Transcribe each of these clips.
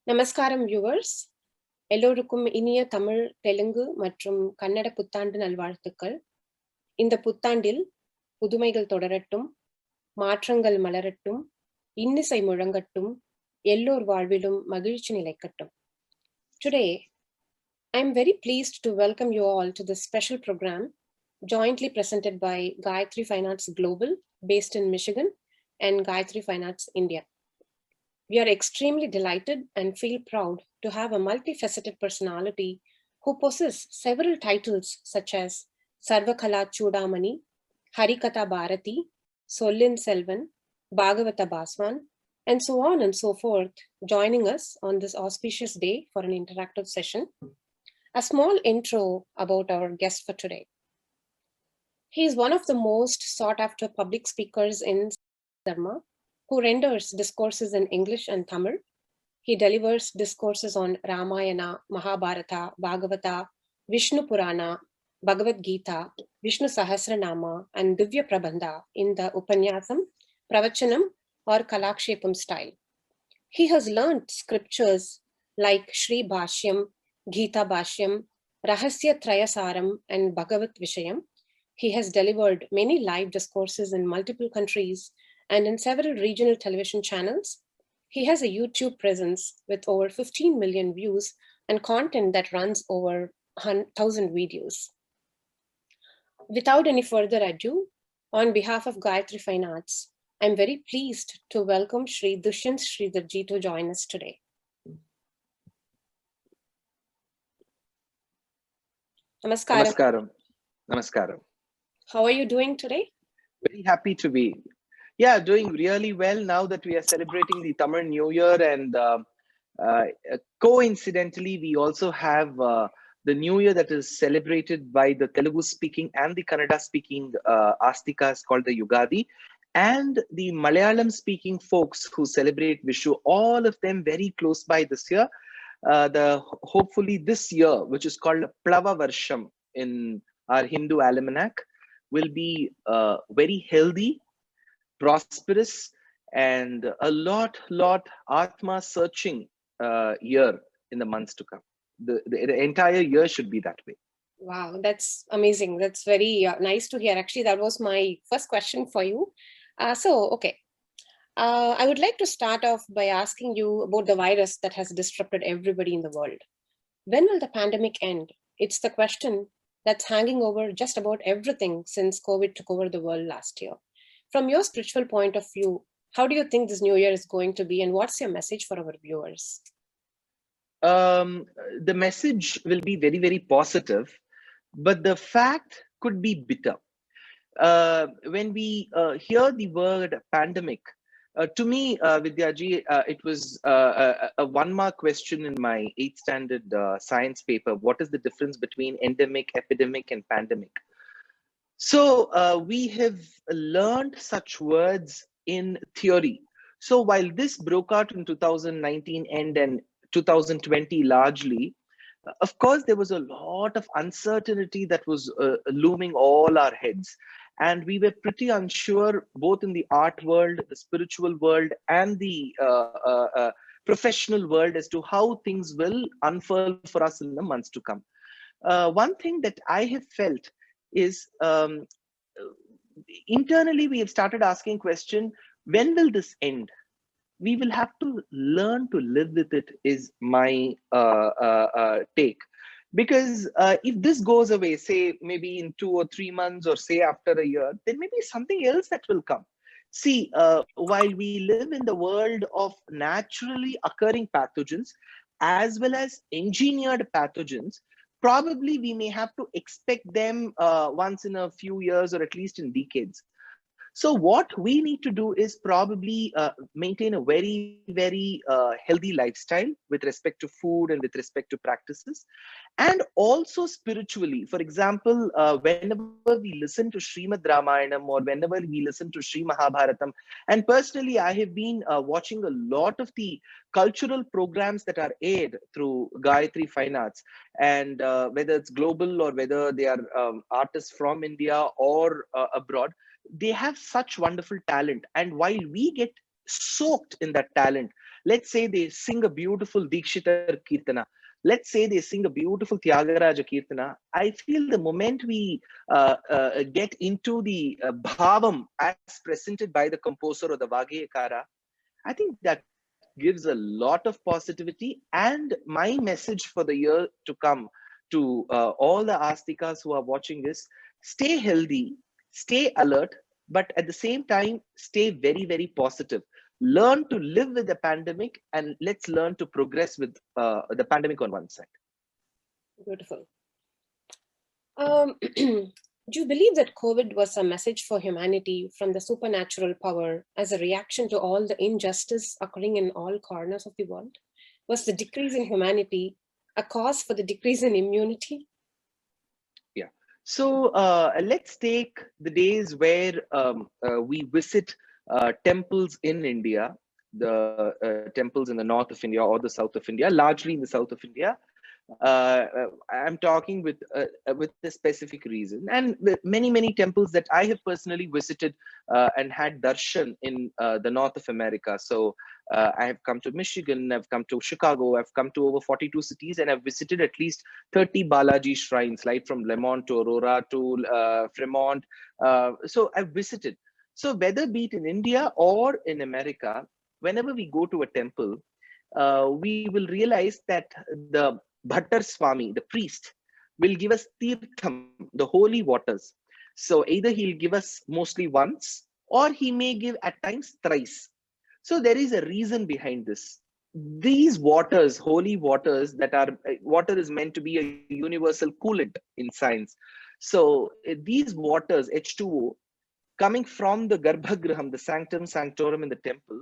நமஸ்காரம் வியூவர்ஸ், எல்லோருக்கும் இனிய தமிழ், தெலுங்கு மற்றும் கன்னட புத்தாண்டு நல்வாழ்த்துக்கள். இந்த புத்தாண்டில் புதுமைகள் தொடரட்டும், மாற்றங்கள் மலரட்டும், இன்னிசை முழங்கட்டும், எல்லோர் வாழ்விலும் மகிழ்ச்சி நிலைக்கட்டும். Today, I am very pleased to welcome you all to this special program jointly presented by Gayatri Fine Arts Global, based in Michigan, and Gayatri Fine Arts India. We are extremely delighted and feel proud to have a multifaceted personality who possesses several titles such as Sarvakala Chudamani, Harikatha Bharati, Sollin Selvan, Bhagavata Baswan, and so on and so forth, joining us on this auspicious day for an interactive session. A small intro about our guest for today. He is one of the most sought after public speakers in Dharma, who renders discourses in English and Tamil. He delivers discourses on Ramayana, Mahabharata, Bhagavata, Vishnu Purana, Bhagavad Gita, Vishnu Sahasranama, and Divya Prabandha in the Upanyasam, Pravachanam, or Kalakshepam style. He has learnt scriptures like Shri Bhashyam, Gita Bhashyam, Rahasya Trayasaram, and Bhagavat Vishayam. He has delivered many live discourses in multiple countries and in several regional television channels. He has a YouTube presence with over 15 million views and content that runs over 1,000 videos. Without any further ado, on behalf of Gayatri Fine Arts, I'm very pleased to welcome Shri Dushyant Sridharji to join us today. Namaskaram. Namaskaram. Namaskaram. How are you doing today? Very happy to be. Yeah, doing really well now that we are celebrating the Tamil New Year, and coincidentally, we also have the New Year that is celebrated by the Telugu-speaking and the Kannada-speaking Astikas called the Yugadi, and the Malayalam-speaking folks who celebrate Vishu. All of them very close by this year. Hopefully this year, which is called Plava Varsham in our Hindu almanac, will be very healthy, prosperous, and a lot Atma searching year in the months to come. The entire year should be that way. Wow, that's amazing. That's very nice to hear. Actually, that was my first question for you. Okay. I would like to start off by asking you about the virus that has disrupted everybody in the world. When will the pandemic end? It's the question that's hanging over just about everything since COVID took over the world last year. From your spiritual point of view, how do you think this new year is going to be, and what's your message for our viewers? The message will be very, very positive, but the fact could be bitter. When we hear the word pandemic, to me, Vidyaji, it was a one-mark question in my 8th standard science paper. What is the difference between endemic, epidemic, and pandemic? So we have learned such words in theory. So while this broke out in 2019 end and 2020 largely, of course, there was a lot of uncertainty that was looming all our heads. And we were pretty unsure, both in the art world, the spiritual world, and the professional world as to how things will unfurl for us in the months to come. One thing that I have felt is internally, we have started asking question, when will this end? We will have to learn to live with it, is my take. Because if this goes away, say maybe in 2 or 3 months, or say after a year, there may be something else that will come. See, while we live in the world of naturally occurring pathogens, as well as engineered pathogens, probably we may have to expect them once in a few years, or at least in decades. So what we need to do is probably maintain a very, very healthy lifestyle with respect to food and with respect to practices, and also spiritually. For example, whenever we listen to Srimad Ramayanam, or whenever we listen to Sri Mahabharatam, and personally, I have been watching a lot of the cultural programs that are aired through Gayatri Fine Arts, and whether it's global or whether they are artists from India or abroad, they have such wonderful talent. And while we get soaked in that talent, Let's say they sing a beautiful Dikshitar Kirtana. Let's say they sing a beautiful Tyagaraja Kirtana. I feel the moment we get into the bhavam as presented by the composer or the Vageyakara, I think that gives a lot of positivity. And my message for the year to come to all the Astikas who are watching this: stay healthy, stay alert, but at the same time, stay very, very positive. Learn to live with the pandemic, and let's learn to progress with the pandemic on one side. Beautiful. Do you believe that COVID was a message for humanity from the supernatural power as a reaction to all the injustice occurring in all corners of the world? Was the decrease in humanity a cause for the decrease in immunity? Yeah. So let's take the days where we visit temples in India, the temples in the north of India or the south of India, largely in the south of India. I'm talking with a specific reason, and many temples that I have personally visited and had darshan in the north of America. So I have come to Michigan, I've come to Chicago, I've come to over 42 cities, and I've visited at least 30 Balaji shrines, right from Lemont to Aurora to Fremont. So I've visited. So whether be it in India or in America, whenever we go to a temple, we will realize that the Bhattar Swami, the priest, will give us tirtham, the holy waters. So either he'll give us mostly once, or he may give at times thrice. So there is a reason behind this. These waters, holy waters, that are water is meant to be a universal coolant in science. So these waters, H2O, coming from the Garbhagraham, the sanctum sanctorum in the temple,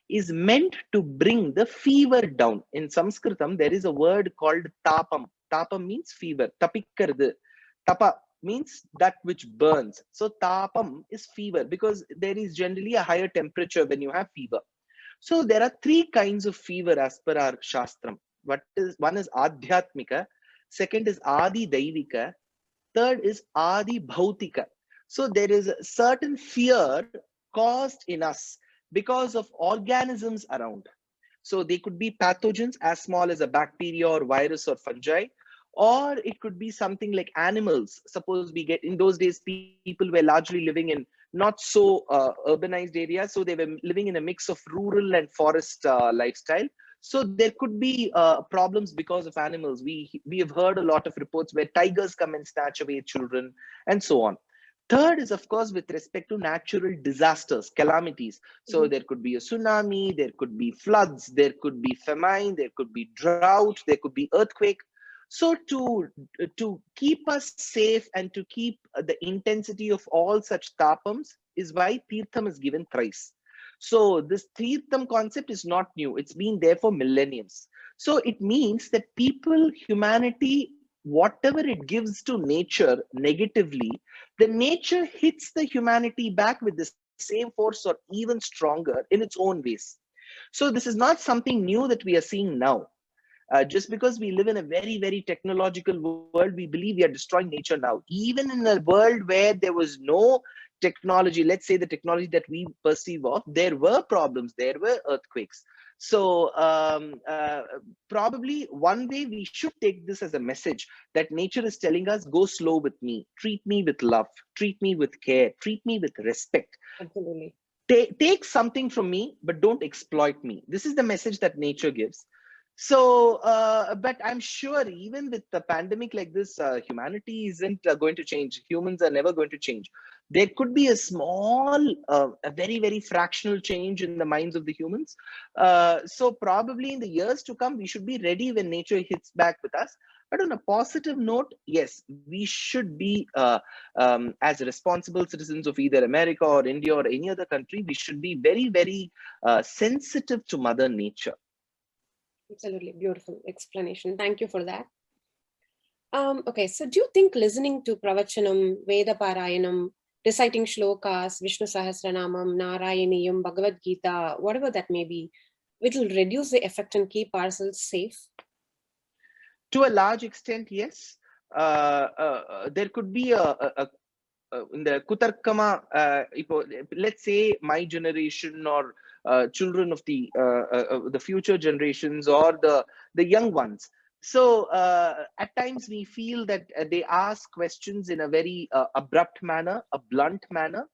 is meant to bring the fever down. In Sanskritam, there is a word called tapam. Tapam means fever. Tapikkardu. Tapa means that which burns. So tapam is fever, because there is generally a higher temperature when you have fever. So there are three kinds of fever as per our Shastram. One is Adhyatmika, second is Adi Daivika, third is Adi Bhautika. So there is a certain fear caused in us because of organisms around. So they could be pathogens as small as a bacteria or virus or fungi, or it could be something like animals. Suppose we get, in those days, people were largely living in not so urbanized areas, so they were living in a mix of rural and forest lifestyle. So there could be problems because of animals. We have heard a lot of reports where tigers come and snatch away children and so on. Third is, of course, with respect to natural disasters, calamities. So there could be a tsunami, there could be floods, there could be famine, there could be drought, there could be earthquake. So to keep us safe and to keep the intensity of all such tapams is why Tirtham is given thrice. So this Tirtham concept is not new. It's been there for millenniums. So it means that people, humanity, whatever it gives to nature negatively, the nature hits the humanity back with the same force or even stronger in its own ways. So this is not something new that we are seeing now. Just because we live in a very, very technological world, we believe we are destroying nature now. Even in a world where there was no technology, let's say the technology that we perceive of, there were problems, there were earthquakes. So probably one way we should take this as a message that nature is telling us, go slow with me, treat me with love, treat me with care, treat me with respect. Absolutely. Take something from me, but don't exploit me. This is the message that nature gives. So, but I'm sure even with the pandemic like this, humanity isn't going to change. Humans are never going to change. There could be a small, a very, very fractional change in the minds of the humans. So probably in the years to come, we should be ready when nature hits back with us. But on a positive note, yes, we should be, as responsible citizens of either America or India or any other country, we should be very, very sensitive to Mother Nature. Absolutely beautiful explanation. Thank you for that. Okay, so do you think listening to Pravachanam, Veda Parayanam, reciting shlokas, Vishnu Sahasranamam, Narayaniyam, Bhagavad Gita, whatever that may be, it will reduce the effect and keep ourselves safe? To a large extent, yes. There could be in the Kutarkama, let's say my generation or children of the future generations or the young ones. So at times we feel that they ask questions in a very abrupt manner, a blunt manner,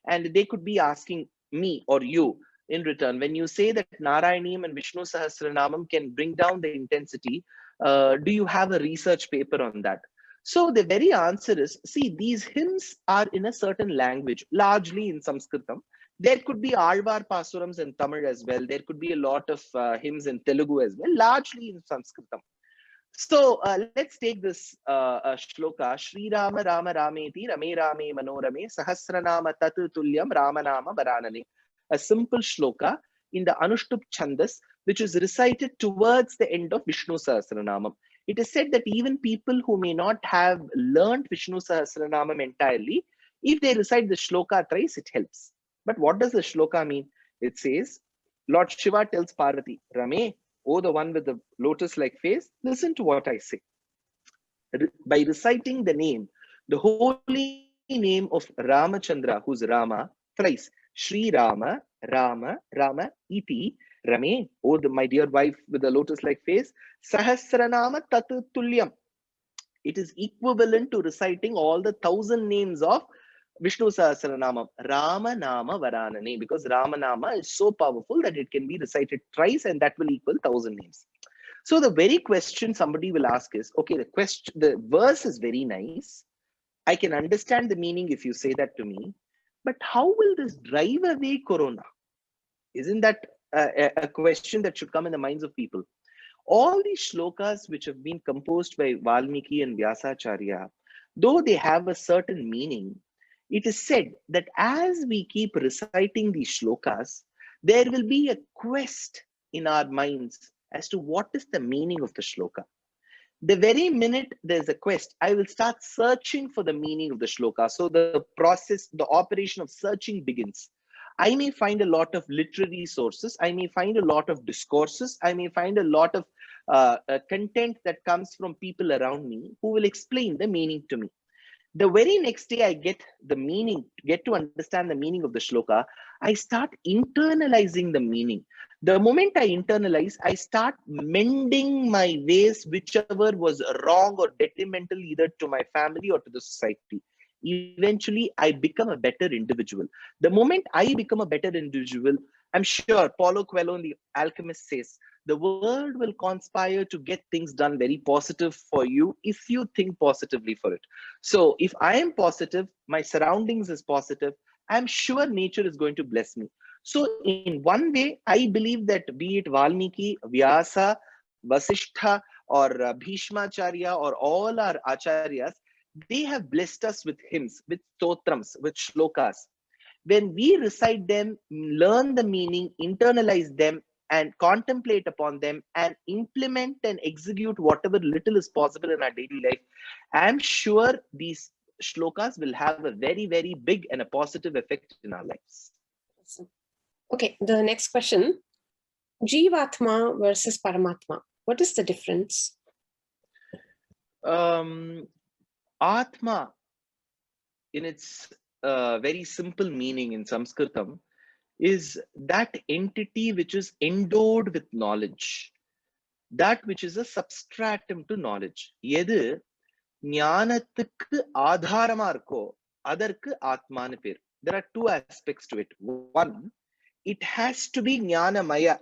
and they could be asking me or you in return. When you say that Narayanam and Vishnu Sahasranamam can bring down the intensity, do you have a research paper on that? So the very answer is, see, these hymns are in a certain language, largely in Sanskritam. There could be Alvar Pasurams in Tamil as well. There could be a lot of hymns in Telugu as well, largely in Sanskritam. So let's take this shloka. Shri Rama Rama Rameti Rame Rame Manorame Sahasranama Tatu Tulyam Ramanama Varanane. A simple shloka in the Anushtup Chandas, which is recited towards the end of Vishnu Sahasranamam. It is said that even people who may not have learned Vishnu Sahasranamam entirely, if they recite the shloka thrice, it helps. But what does the shloka mean? It says, Lord Shiva tells Parvati, Rame, oh, the one with the lotus-like face, listen to what I say. By reciting the name, the holy name of Ramachandra, who's Rama, thrice, Shri Rama, Rama, Rama, iti, Rame, oh, my dear wife with the lotus-like face, Sahasranama Tatu Tulyam. It is equivalent to reciting all the 1,000 names of Vishnu Sahasranamam, Rama Nama Varanane, because Rama Nama is so powerful that it can be recited thrice and that will equal 1,000 names. So the very question somebody will ask is, okay, the verse is very nice. I can understand the meaning if you say that to me, but how will this drive away Corona? Isn't that a question that should come in the minds of people? All these shlokas which have been composed by Valmiki and Vyasacharya, though they have a certain meaning, it is said that as we keep reciting these shlokas, there will be a quest in our minds as to what is the meaning of the shloka. The very minute there's a quest, I will start searching for the meaning of the shloka. So the process, the operation of searching begins. I may find a lot of literary sources. I may find a lot of discourses. I may find a lot of content that comes from people around me who will explain the meaning to me. The very next day I get to understand the meaning of the shloka, I start internalizing the meaning. The moment I internalize, I start mending my ways, whichever was wrong or detrimental either to my family or to the society. Eventually, I become a better individual. The moment I become a better individual, I'm sure Paulo Coelho in The Alchemist says, the world will conspire to get things done very positive for you if you think positively for it. So if I am positive, my surroundings is positive, I'm sure nature is going to bless me. So in one way, I believe that be it Valmiki, Vyasa, Vasishtha, or Bhishmacharya, or all our acharyas, they have blessed us with hymns, with stotrams, with shlokas. When we recite them, learn the meaning, internalize them, and contemplate upon them and implement and execute whatever little is possible in our daily life, I'm sure these shlokas will have a very, very big and a positive effect in our lives. Awesome. Okay, the next question. Jivatma versus Paramatma. What is the difference? Atma, in its very simple meaning in Sanskritam, is that entity which is endowed with knowledge, that which is a substratum to knowledge. Edu ஞானத்துக்கு ஆதாரமா இருக்கோ அதற்கு ஆத்மான்னு பேர். There are two aspects to it. One, it has to be ஞானமய.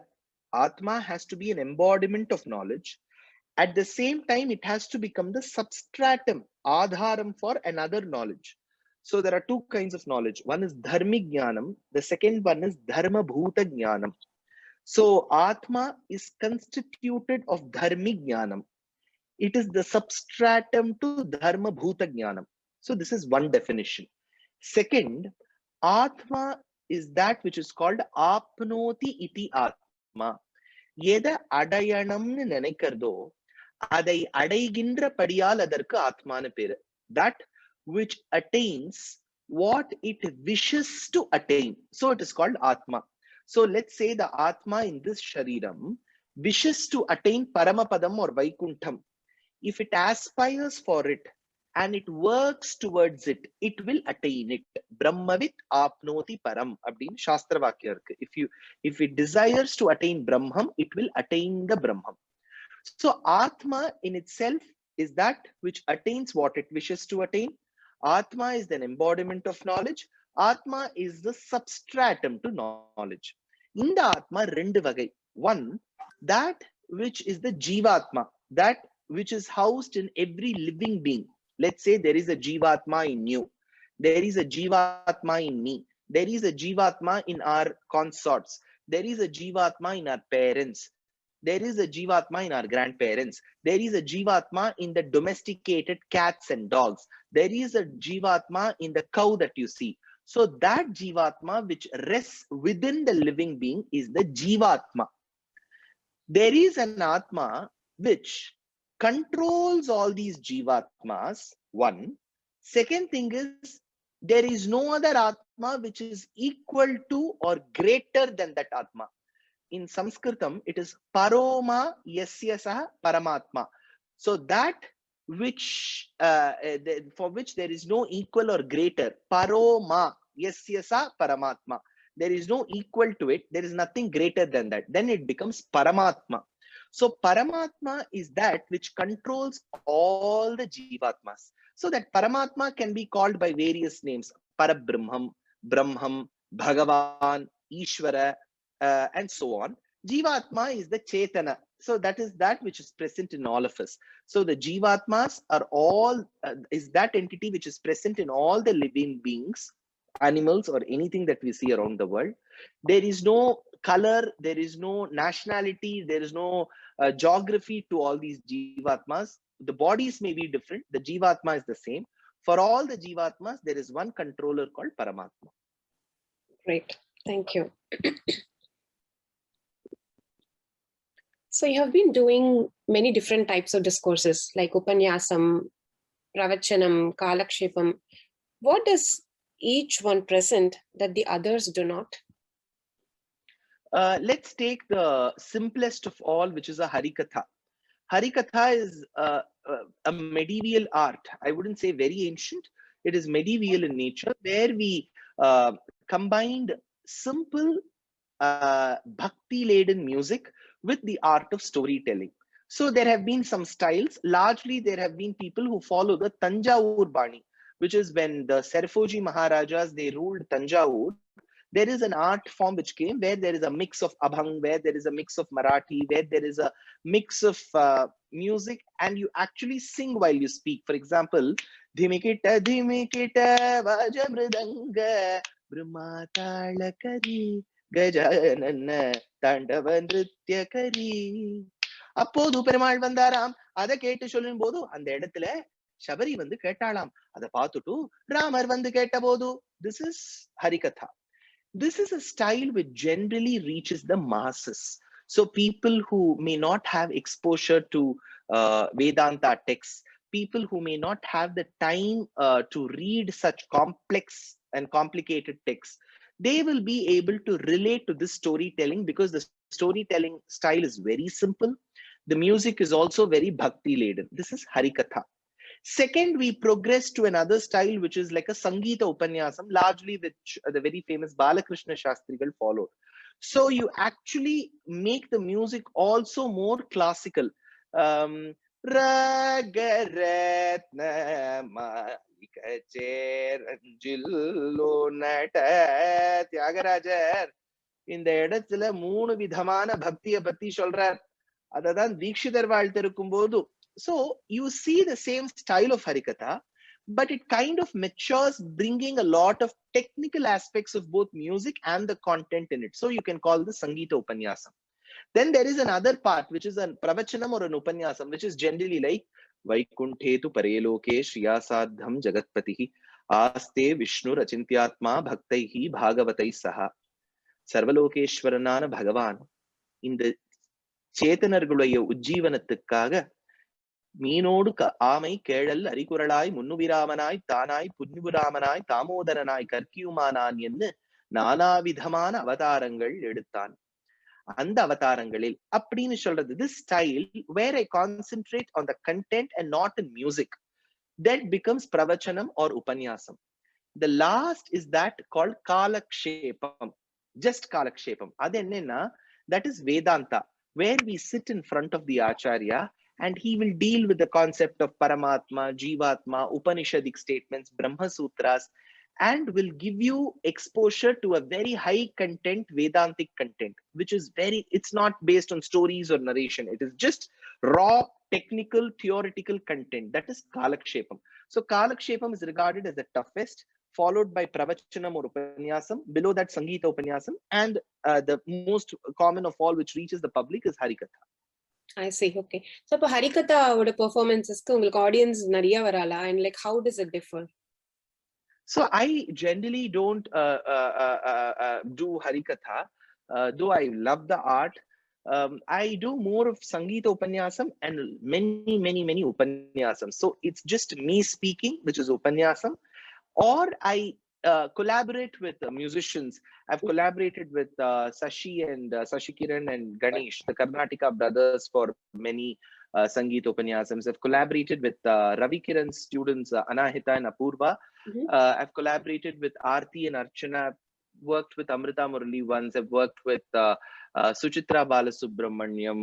Atma has to be an embodiment of knowledge. At the same time, it has to become the substratum, adharam for another knowledge. So there are two kinds of knowledge. One is dharmic jnanam. The second one is dharma bhuta jnanam. So Atma is constituted of dharmic jnanam. It is the substratum to dharma bhuta jnanam. So this is one definition. Second, Atma is that which is called apnoti iti Atma. எதை அடையணும்னு நினைக்கிறதோ அதை அடைகின்றபடியால் அதற்கு ஆத்மான்னு பேரு. That which attains what it wishes to attain. So it is called Atma. So let's say the Atma in this Shariram wishes to attain Paramapadam or Vaikuntham. If it aspires for it and it works towards it, it will attain it. Brahmavit apnoti param அப்படின்னு சாஸ்திர வாக்கியம் இருக்கு. If it desires to attain Brahman, it will attain the Brahman. So Atma in itself is that which attains what it wishes to attain. Atma is the embodiment of knowledge. Atma is the substratum to knowledge. In the Atma rendu vagai. One, that which is the Jivatma, that which is housed in every living being. Let's say there is a Jivatma in you. There is a Jivatma in me. There is a Jivatma in our consorts. There is a Jivatma in our parents. There is a Jivatma in our grandparents. There is a Jivatma in the domesticated cats and dogs. There is a Jivatma in the cow that you see. So that Jivatma which rests within the living being is the Jivatma. There is an Atma which controls all these Jivatmas. One. Second thing is, there is no other Atma which is equal to or greater than that Atma. In Sanskritam, it is Paroma Yasya Saha Paramatma. So that which for which there is no equal or greater. Paroma Yasya Saha Paramatma. There is no equal to it. There is nothing greater than that. Then it becomes Paramatma. So Paramatma is that which controls all the Jivatmas. So that Paramatma can be called by various names. Parabrahmam, Brahmam, Bhagavan, Ishvara, and so on. Jivatma is the Chetana. So that is that which is present in all of us. So the Jivatmas are all, is that entity which is present in all the living beings, animals or anything that we see around the world. There is no color, there is no nationality, there is no geography to all these Jivatmas. The bodies may be different, the Jivatma is the same. For all the Jivatmas, there is one controller called Paramatma. Great, thank you. So you have been doing many different types of discourses like Upanyasam, Pravachanam, Kalakshepam. What does each one present that the others do not? Let's take the simplest of all, which is a Harikatha. Harikatha is a medieval art. I wouldn't say very ancient. It is medieval in nature, where we combined simple bhakti-laden music with the art of storytelling. So there have been some styles. Largely, there have been people who follow the Tanjavur Bani, which is when the Seraphoji Maharajas, they ruled Tanjavur. There is an art form which came where there is a mix of Abhang, where there is a mix of Marathi, where there is a mix of music, and you actually sing while you speak. For example, Dhimikita Dhimikita Vajamridanga Brahmatala Kari Gajanana Tandava Nritya Kari. அப்போது பெருமாள் வந்தாராம், அதை கேட்டு சொல்லும் போது அந்த இடத்துல சபரி வந்து கேட்டாளாம், அதை பார்த்துட்டு ராமர் வந்து கேட்ட போது. This is Harikatha. This is a style which generally reaches the masses. So people who may not have exposure to Vedanta texts, people who may not have the time to read such complex and complicated texts, they will be able to relate to this storytelling because the storytelling style is very simple. The music is also very bhakti laden. This is Harikatha. Second, we progress to another style, which is like a Sangeeta Upanyasam, largely which the very famous Balakrishna Shastrigal followed. So you actually make the music also more classical. Ragaratna Malikacheranjillo Nata Tyagarajar. இந்த இடத்துல 3 விதமான பக்தியை பத்தி சொல்றார். அததான் தீக்ஷிதர் வாழ்த்திருக்கும் போது. So you see the same style of Harikatha, but it kind of matures, bringing a lot of technical aspects of both music and the content in it. So you can call this Sangeeta Upanyasam. Then there is another part, which is a Pravachanam or an Upanyasam, which is generally like Vaikunthe tu Pareloke Shriyasadham Jagatpatihi Aste Vishnu Rachintyatma Bhaktaihi Bhagavatai Saha Sarvalokeshwaranana Bhagavan. இந்த சேத்தனர்களுடைய உஜ்ஜீவனத்துக்காக மீனோடு ஆமை கேழல் அரிகுரலாய் முன்னுவிராமனாய் தானாய் புன்னுவிராமனாய் தாமோதரனாய் கற்கியுமானான் என்று நானாவிதமான அவதாரங்கள் எடுத்தான். அந்த அவதாரங்களில் அப்படின்னு சொல்றது, this style where I concentrate on the content and not in music. That becomes pravachanam or upanyasam. The last is that called kalakshepam, just kalakshepam. That is Vedanta, where we sit in front of the Acharya and he will deal with the concept of Paramatma, Jivatma, Upanishadic statements, Brahma Sutras, and will give you exposure to a very high content Vedantic content, which is it's not based on stories or narration. It is just raw, technical, theoretical content. That is Kalakshepam. So Kalakshepam is regarded as the toughest, followed by Pravachanam or Upanyasam, below that Sangeeta Upanyasam, and the most common of all which reaches the public is Harikatha. I see. Okay. So, இப்போ ஹரிகதாவோட பெர்ஃபார்மன்ஸஸ்க்கு உங்களுக்கு audience நிறைய வரலா, and like how does it differ? So I generally don't do Harikatha, though I love the art. I do more of Sangeeta Upanyasam and many Upanyasam. So it's just me speaking, which is Upanyasam, or I collaborate with musicians. I've collaborated with Sashi and Sashi Kiran and Ganesh, the Karnataka brothers, for many Sangeeta Upanyasams. I've collaborated with Ravi Kiran's students, Anahita and Apurva. I've collaborated with Aarti and Archana. I've worked with Amrita Murali once. I've worked with Suchitra Balasubramaniam.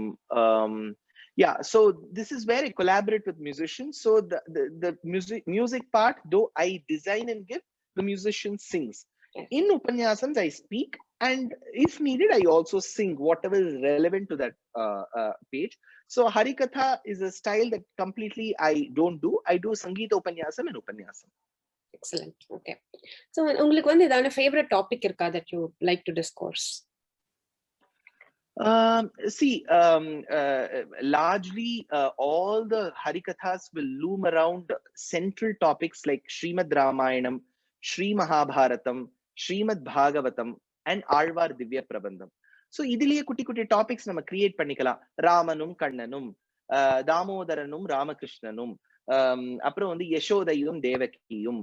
Yeah, so this is where I collaborate with musicians. So the music part, though I design and give, the musician sings. In Upanyasams, I speak, and if needed, I also sing whatever is relevant to that page. So Harikatha is a style that completely I don't do. I do Sangeeta Upanyasam and Upanyasam. Excellent. Okay. So, உங்களுக்கு வந்து ஏதான favorite topic இருக்கா that you like to discourse? Largely all the Harikathas will loom around central topics like Srimad Ramayanam, Sri Mahabharatam, Srimad Bhagavatam, and Alvar Divya Prabandham. So idiliye kutti topics nama create pannikala. Ramanum Kannanum, Damodaranum Ramakrishnanum, அப்புறம் வந்து யசோதையும் தேவகியும்,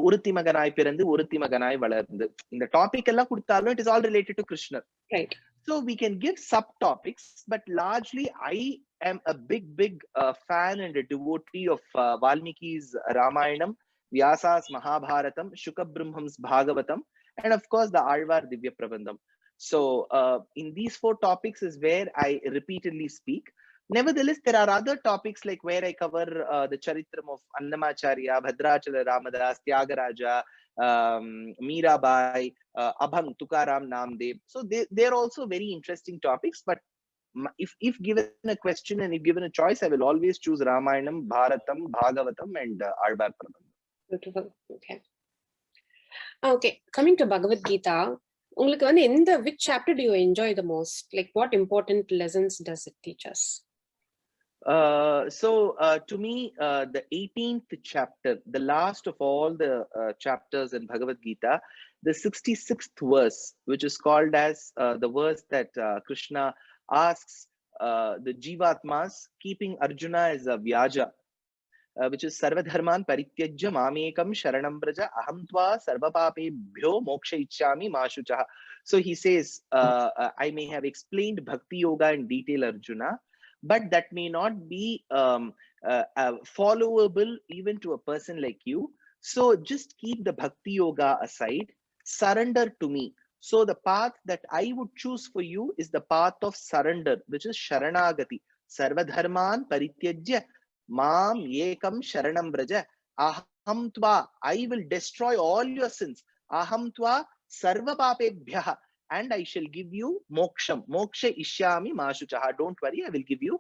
ஒருத்தி மகனாய் பிறந்து ஒருத்தி மகனாய் வளர்ந்து, இந்த topic எல்லாம் கொடுத்தாலும் it is all related to Krishna. Right. So we can give subtopics, but largely I am a big fan and a devotee of Valmiki's Ramayanam, Vyasa's Mahabharatam, Shukabramham's Bhagavatam, and of course the Alvar Divya Prabandham. So in these 4 topics is where I repeatedly speak. Nevertheless, there are other topics like where I cover the Charitram of Annamacharya, Bhadrachala Ramadas, Tyagaraja, Mirabai, Abhang, Tukaram, Namdev. So they're also very interesting topics. But if given a question and if given a choice, I will always choose Ramayanam, Bharatam, Bhagavatam, and Alvar Prabandham. Beautiful. Okay. Okay. Coming to Bhagavad Gita, உங்களுக்கு வந்து which chapter do you enjoy the most? Like what important lessons does it teach us? To me, the 18th chapter, the last of all the chapters in Bhagavad Gita, the 66th verse, which is called as the verse that Krishna asks the Jivatmas, keeping Arjuna as a Vyaja, which is Sarvadharman Parityajya Mamekam Sharanam Braja Aham Tva Sarvapapebhyo Moksha Ichchami Mashuchaha. So he says, I may have explained Bhakti Yoga in detail, Arjuna, but that may not be followable even to a person like you. So just keep the Bhakti Yoga aside, surrender to me. So the path that I would choose for you is the path of surrender, which is Sharanagati. Sarvadharman Parityajya Mam Ekam Sharanam Braja Aham Tva. I will destroy all your sins. Aham Tva Sarvapapebhyaha. And I shall give you moksham. Moksha ishyami mashuchaha. Don't worry, I will give you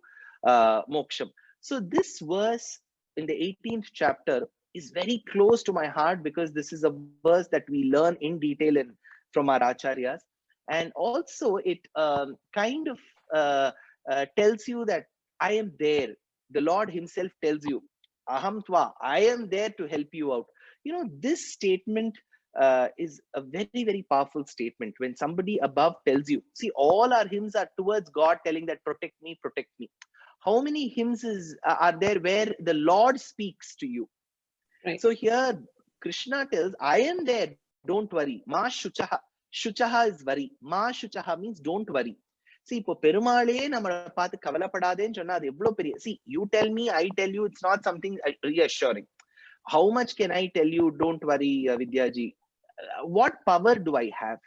moksham. So this verse in the 18th chapter is very close to my heart because this is a verse that we learn in detail from our acharyas. And also it kind of tells you that I am there. The Lord himself tells you, Aham Tva, I am there to help you out. You know, this statement is a very powerful statement when somebody above tells you. See, all our hymns are towards God telling that protect me, protect me. How many hymns are there where the Lord speaks to you? Right. So here Krishna tells, I am there, don't worry. Ma shuchaha. Shuchaha is worry. Ma shuchaha means don't worry. See, இப்போ பெருமாளே நம்மளை பார்த்து கவலைப்படாதேன்னு சொன்னா அது எவ்வளவு பெரிய. See, you tell me, I tell you, it's not something reassuring. how much can I tell you, don't worry, Vidyaji? What power do I have?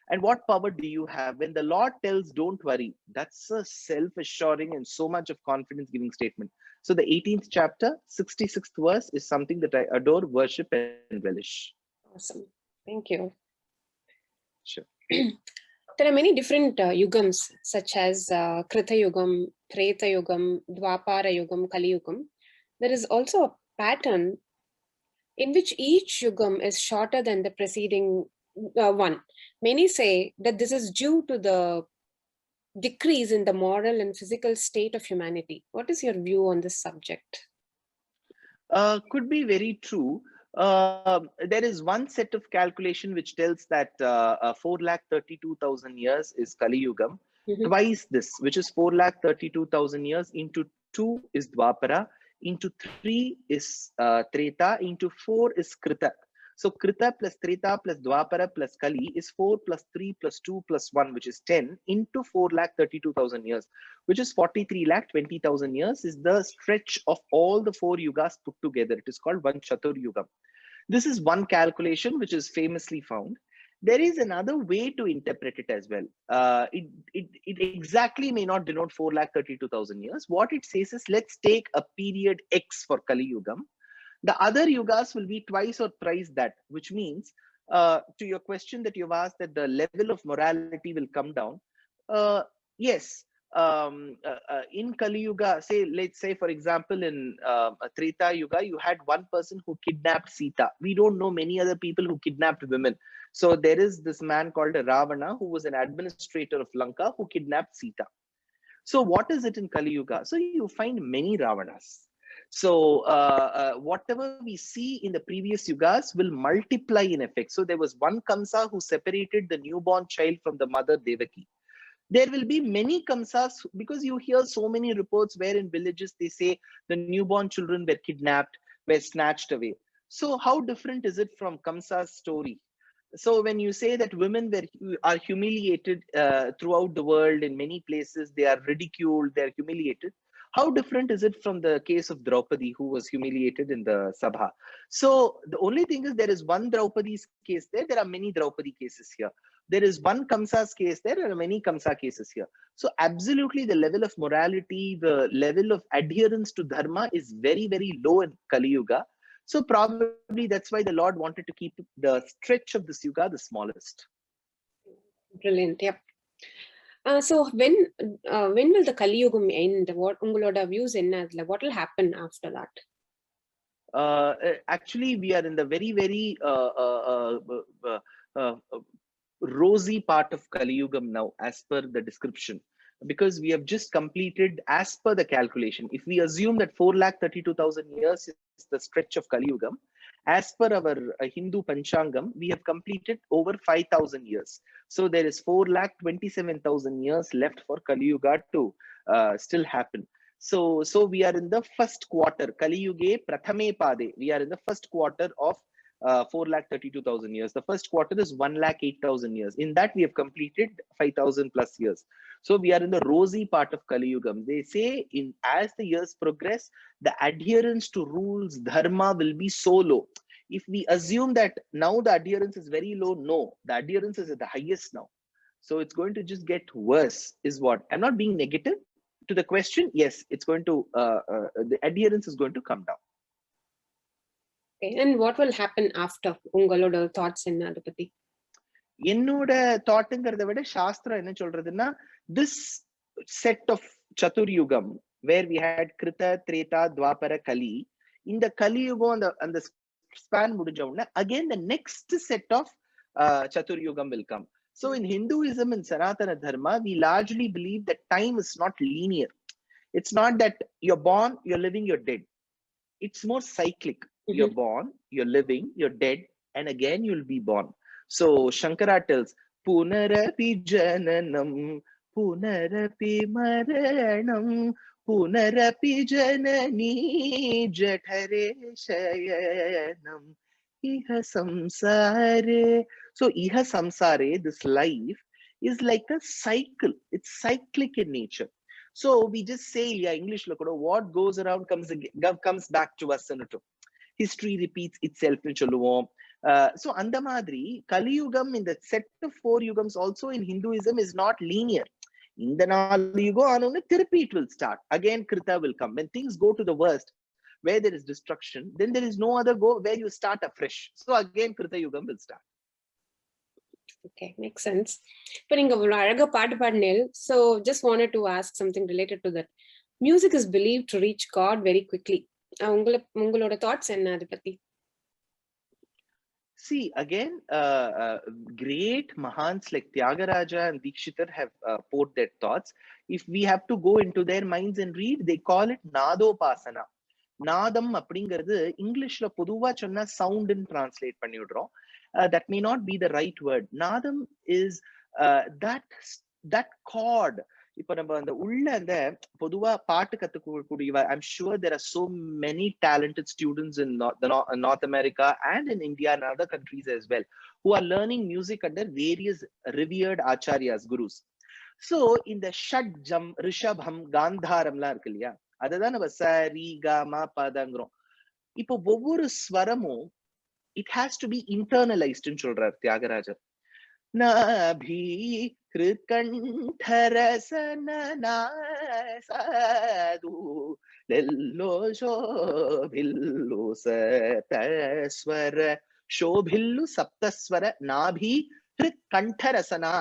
And what power do you have? When the Lord tells, don't worry, that's a self-assuring and so much of confidence-giving statement. So the 18th chapter, 66th verse is something that I adore, worship, and relish. Awesome. Thank you. Sure. There are many different yugams, such as Krita Yugam, Treta Yugam, Dwapara Yugam, Kali Yugam. There is also a pattern in which each yugam is shorter than the preceding one. Many say that this is due to the decrease in the moral and physical state of humanity. What is your view on this subject? Could be very true. There is one set of calculation which tells that 4,32,000 years is Kali Yugam. Twice this, which is 4,32,000 years, into 2 is Dwapara, into 3 is Treta, into 4 is Krita. So Krita plus Treta plus Dwapara plus Kali is 4 plus 3 plus 2 plus 1, which is 10, into 4,32,000 years, which is 43,20,000 years, is the stretch of all the 4 yugas put together. It is called one Chatur Yugam. This is one calculation which is famously found. There is another way to interpret it as well. It exactly may not denote 4,32,000 years. What it says is, let's take a period X for Kali Yugam. The other yugas will be twice or thrice that, which means, to your question that you've asked, that the level of morality will come down. Yes, in Kali Yuga, let's say, for example, in Treta Yuga, you had one person who kidnapped Sita. We don't know many other people who kidnapped women. So there is this man called Ravana, who was an administrator of Lanka, who kidnapped Sita. So what is it in Kali Yuga? So you find many Ravanas. So whatever we see in the previous yugas will multiply in effect. So there was one Kamsa who separated the newborn child from the mother Devaki. There will be many Kamsas, because you hear so many reports where in villages they say the newborn children were kidnapped, were snatched away. So how different is it from Kamsa's story? So when you say that women are humiliated throughout the world, in many places they are ridiculed, they're humiliated, how different is it from the case of Draupadi, who was humiliated in the Sabha? So the only thing is, there is one Draupadi's case there. There are many Draupadi cases here. There is one Kamsa's case there. There are many Kamsa cases here. So absolutely, the level of morality, the level of adherence to dharma is very, very low in Kali Yuga. So probably that's why the Lord wanted to keep the stretch of this yuga the smallest. Brilliant. Yep. So when will the Kali Yugam end? What ungaloda views enna? What will happen after that? Actually, we are in the very, very rosy part of Kali Yugam now, as per the description, because we have just completed, as per the calculation, if we assume that 4,32,000 years is the stretch of Kali Yugam, as per our Hindu Panchangam, we have completed over 5,000 years. So there is 4,27,000 years left for Kali Yuga to still happen. So we are in the first quarter, Kali Yuge Prathame Pade. We are in the first quarter of 4,32,000 years. The first quarter is 1,08,000 years. In that, we have completed 5,000 plus years. So we are in the rosy part of Kali Yugam. They say, as the years progress, the adherence to rules, dharma, will be so low. If we assume that now the adherence is very low, no, the adherence is at the highest now. So it's going to just get worse, is what. I'm not being negative to the question. Yes, it's going to, the adherence is going to come down. Okay. And what will happen after? Ungaloda thoughts in Adipati? என்னோட தாட்ங்கிறத விட சாஸ்திரம் என்ன சொல்றதுன்னா, this set of Chatur Yugam, where we had Krita, Treta, Dwapara, Kali, இந்த Kali Yugam அந்த span முடிஞ்ச உடனே again the next set of Chatur Yugam will come. So in Hinduism and Sanatana Dharma, we largely believe that time is not linear. It's not that you're born, you're living, you're dead. It's more cyclic. You're born, you're living, you're dead, and again you'll be born. So Shankara tells, Punarapi Jananam, Punarapi Maranam, Punarapi Janani Jathare Shayanam, Iha Samsare. So Iha Samsare, this life, is like a cycle. It's cyclic in nature. So we just say, yeah, English, what goes around comes back to us. He history repeats itself nu solluvom. So அந்த மாதிரி கலியுகம், இந்த set of 4 yugams also in Hinduism is not linear. இந்த 4 யுகம் ஆனோன்னு திருப்பி it will start again. Krita will come when things go to the worst, where there is destruction, then there is no other go where you start afresh. So again Krita yugam will start. Okay, makes sense. இப்போ நீங்க இவ்வளவு அழகா பாட்டு பாடினேன். So just wanted to ask something related to that. Music is believed to reach God very quickly. உங்களோட thoughts என்ன அதை பத்தி? See, again, great Mahants like Tyagaraja and Dikshitar have poured their thoughts. If we have to go into their minds and read, they call it Nadopasana. Nadam அப்படிங்கிறது இங்கிலீஷ்ல பொதுவா சொன்னா சவுண்ட்னு translate பண்ணி விடுறோம். That may not be the right word. Nadam is that chord. இப்ப நம்ம அந்த உள்ள அந்த பொதுவா பாட்டு கத்துக்கூடிய, I'm sure there are so many talented students in North America and in India and other countries as well who are learning music under various revered acharyas, gurus. So in the Shadjam, Rishabham, Gandharamலாம் இருக்கு இல்லையா, அதுதான் நம்ம சரி கம பதங்கிறோம். இப்போ ஒவ்வொரு ஸ்வரமும் it has to be internalized ன்னு சொல்றார் தியாகராஜர். நாபி கிருத்கண்டரசன நாசது லெல்லோ சோபில்லு சப்தஸ்வர சோபில்லு சப்தஸ்வர நாபி கிருத்கண்டரசனா.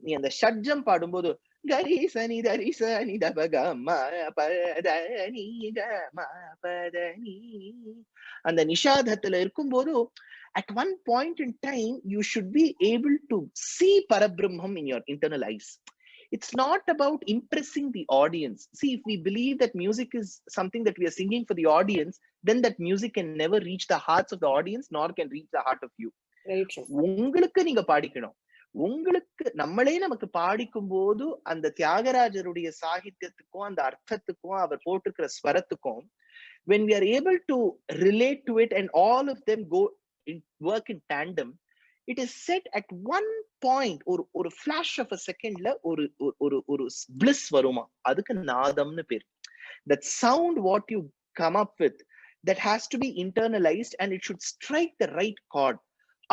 நீ அந்த ஷட்ஜம் பாடும்போது கரி சனி தரி சனி தபகம பதனி கம பதனி, அந்த நிஷாதத்துல இருக்கும்போது at one point in time you should be able to see Parabrahman in your internal eyes. It's not about impressing the audience. See, if we believe that music is something that we are singing for the audience, then that music can never reach the hearts of the audience, nor can reach the heart of you. உங்களுக்கு நீங்க பாடிக்கணும். உங்களுக்கு நம்மளே நமக்கு பாடிக்கும் போது அந்த தியாகராஜருடைய சாகித்யத்துக்கும் அந்த அர்த்தத்துக்கும் அவர் போட்டிருக்கிற ஸ்வரத்துக்கும் when we are able to relate to it and all of them work in tandem, it is set at one point or flash of a second la or bliss varuma, adukku nadamnu per. That sound what you come up with, that has to be internalized and it should strike the right chord.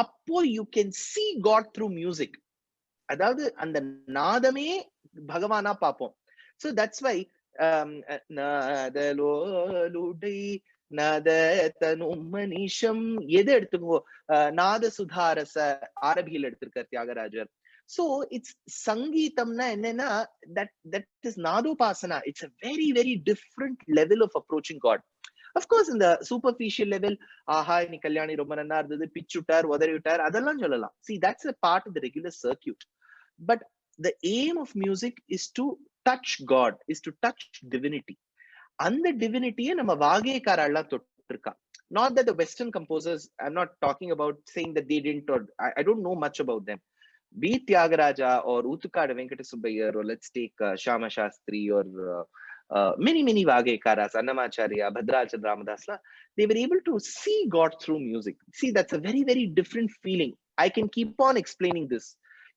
Appo you can see God through music. Adavadhu and nadame bhagavana paapom. So that's why nadaloludai நததனும் மனிஷம் எது எடுத்துக்கோ, நாத சுதாரச ஆரபியில் எடுத்திருக்கார் Thyagarajar. So it's சங்கீதம்னா என்னன்னா that is nadopasana. It's a very very different level of approaching God. Of course in the superficial level, ஆஹா நீ கல்யாணி ரொம்ப நன்னா இருந்தது, பிச்சுட்டார் உதறி விட்டார், அதெல்லாம் சொல்லலாம். See, that's a part of the regular circuit. But the aim of music is to touch God, is to touch divinity. அந்த டிவினிட்டியை நம்ம வாகேக்காரெல்லாம் தொட்டிருக்கா. Not that the Western composers, I'm not talking about saying that they didn't, or I don't know much about them. Be it Tyagaraja or Utukada Venkata Subbayar, or let's take Shama Shastri or many Vagekaras, Annamacharya, Bhadrachan Ramadasla, they were able to see God through music. See, that's a very very different feeling. I can keep on explaining this.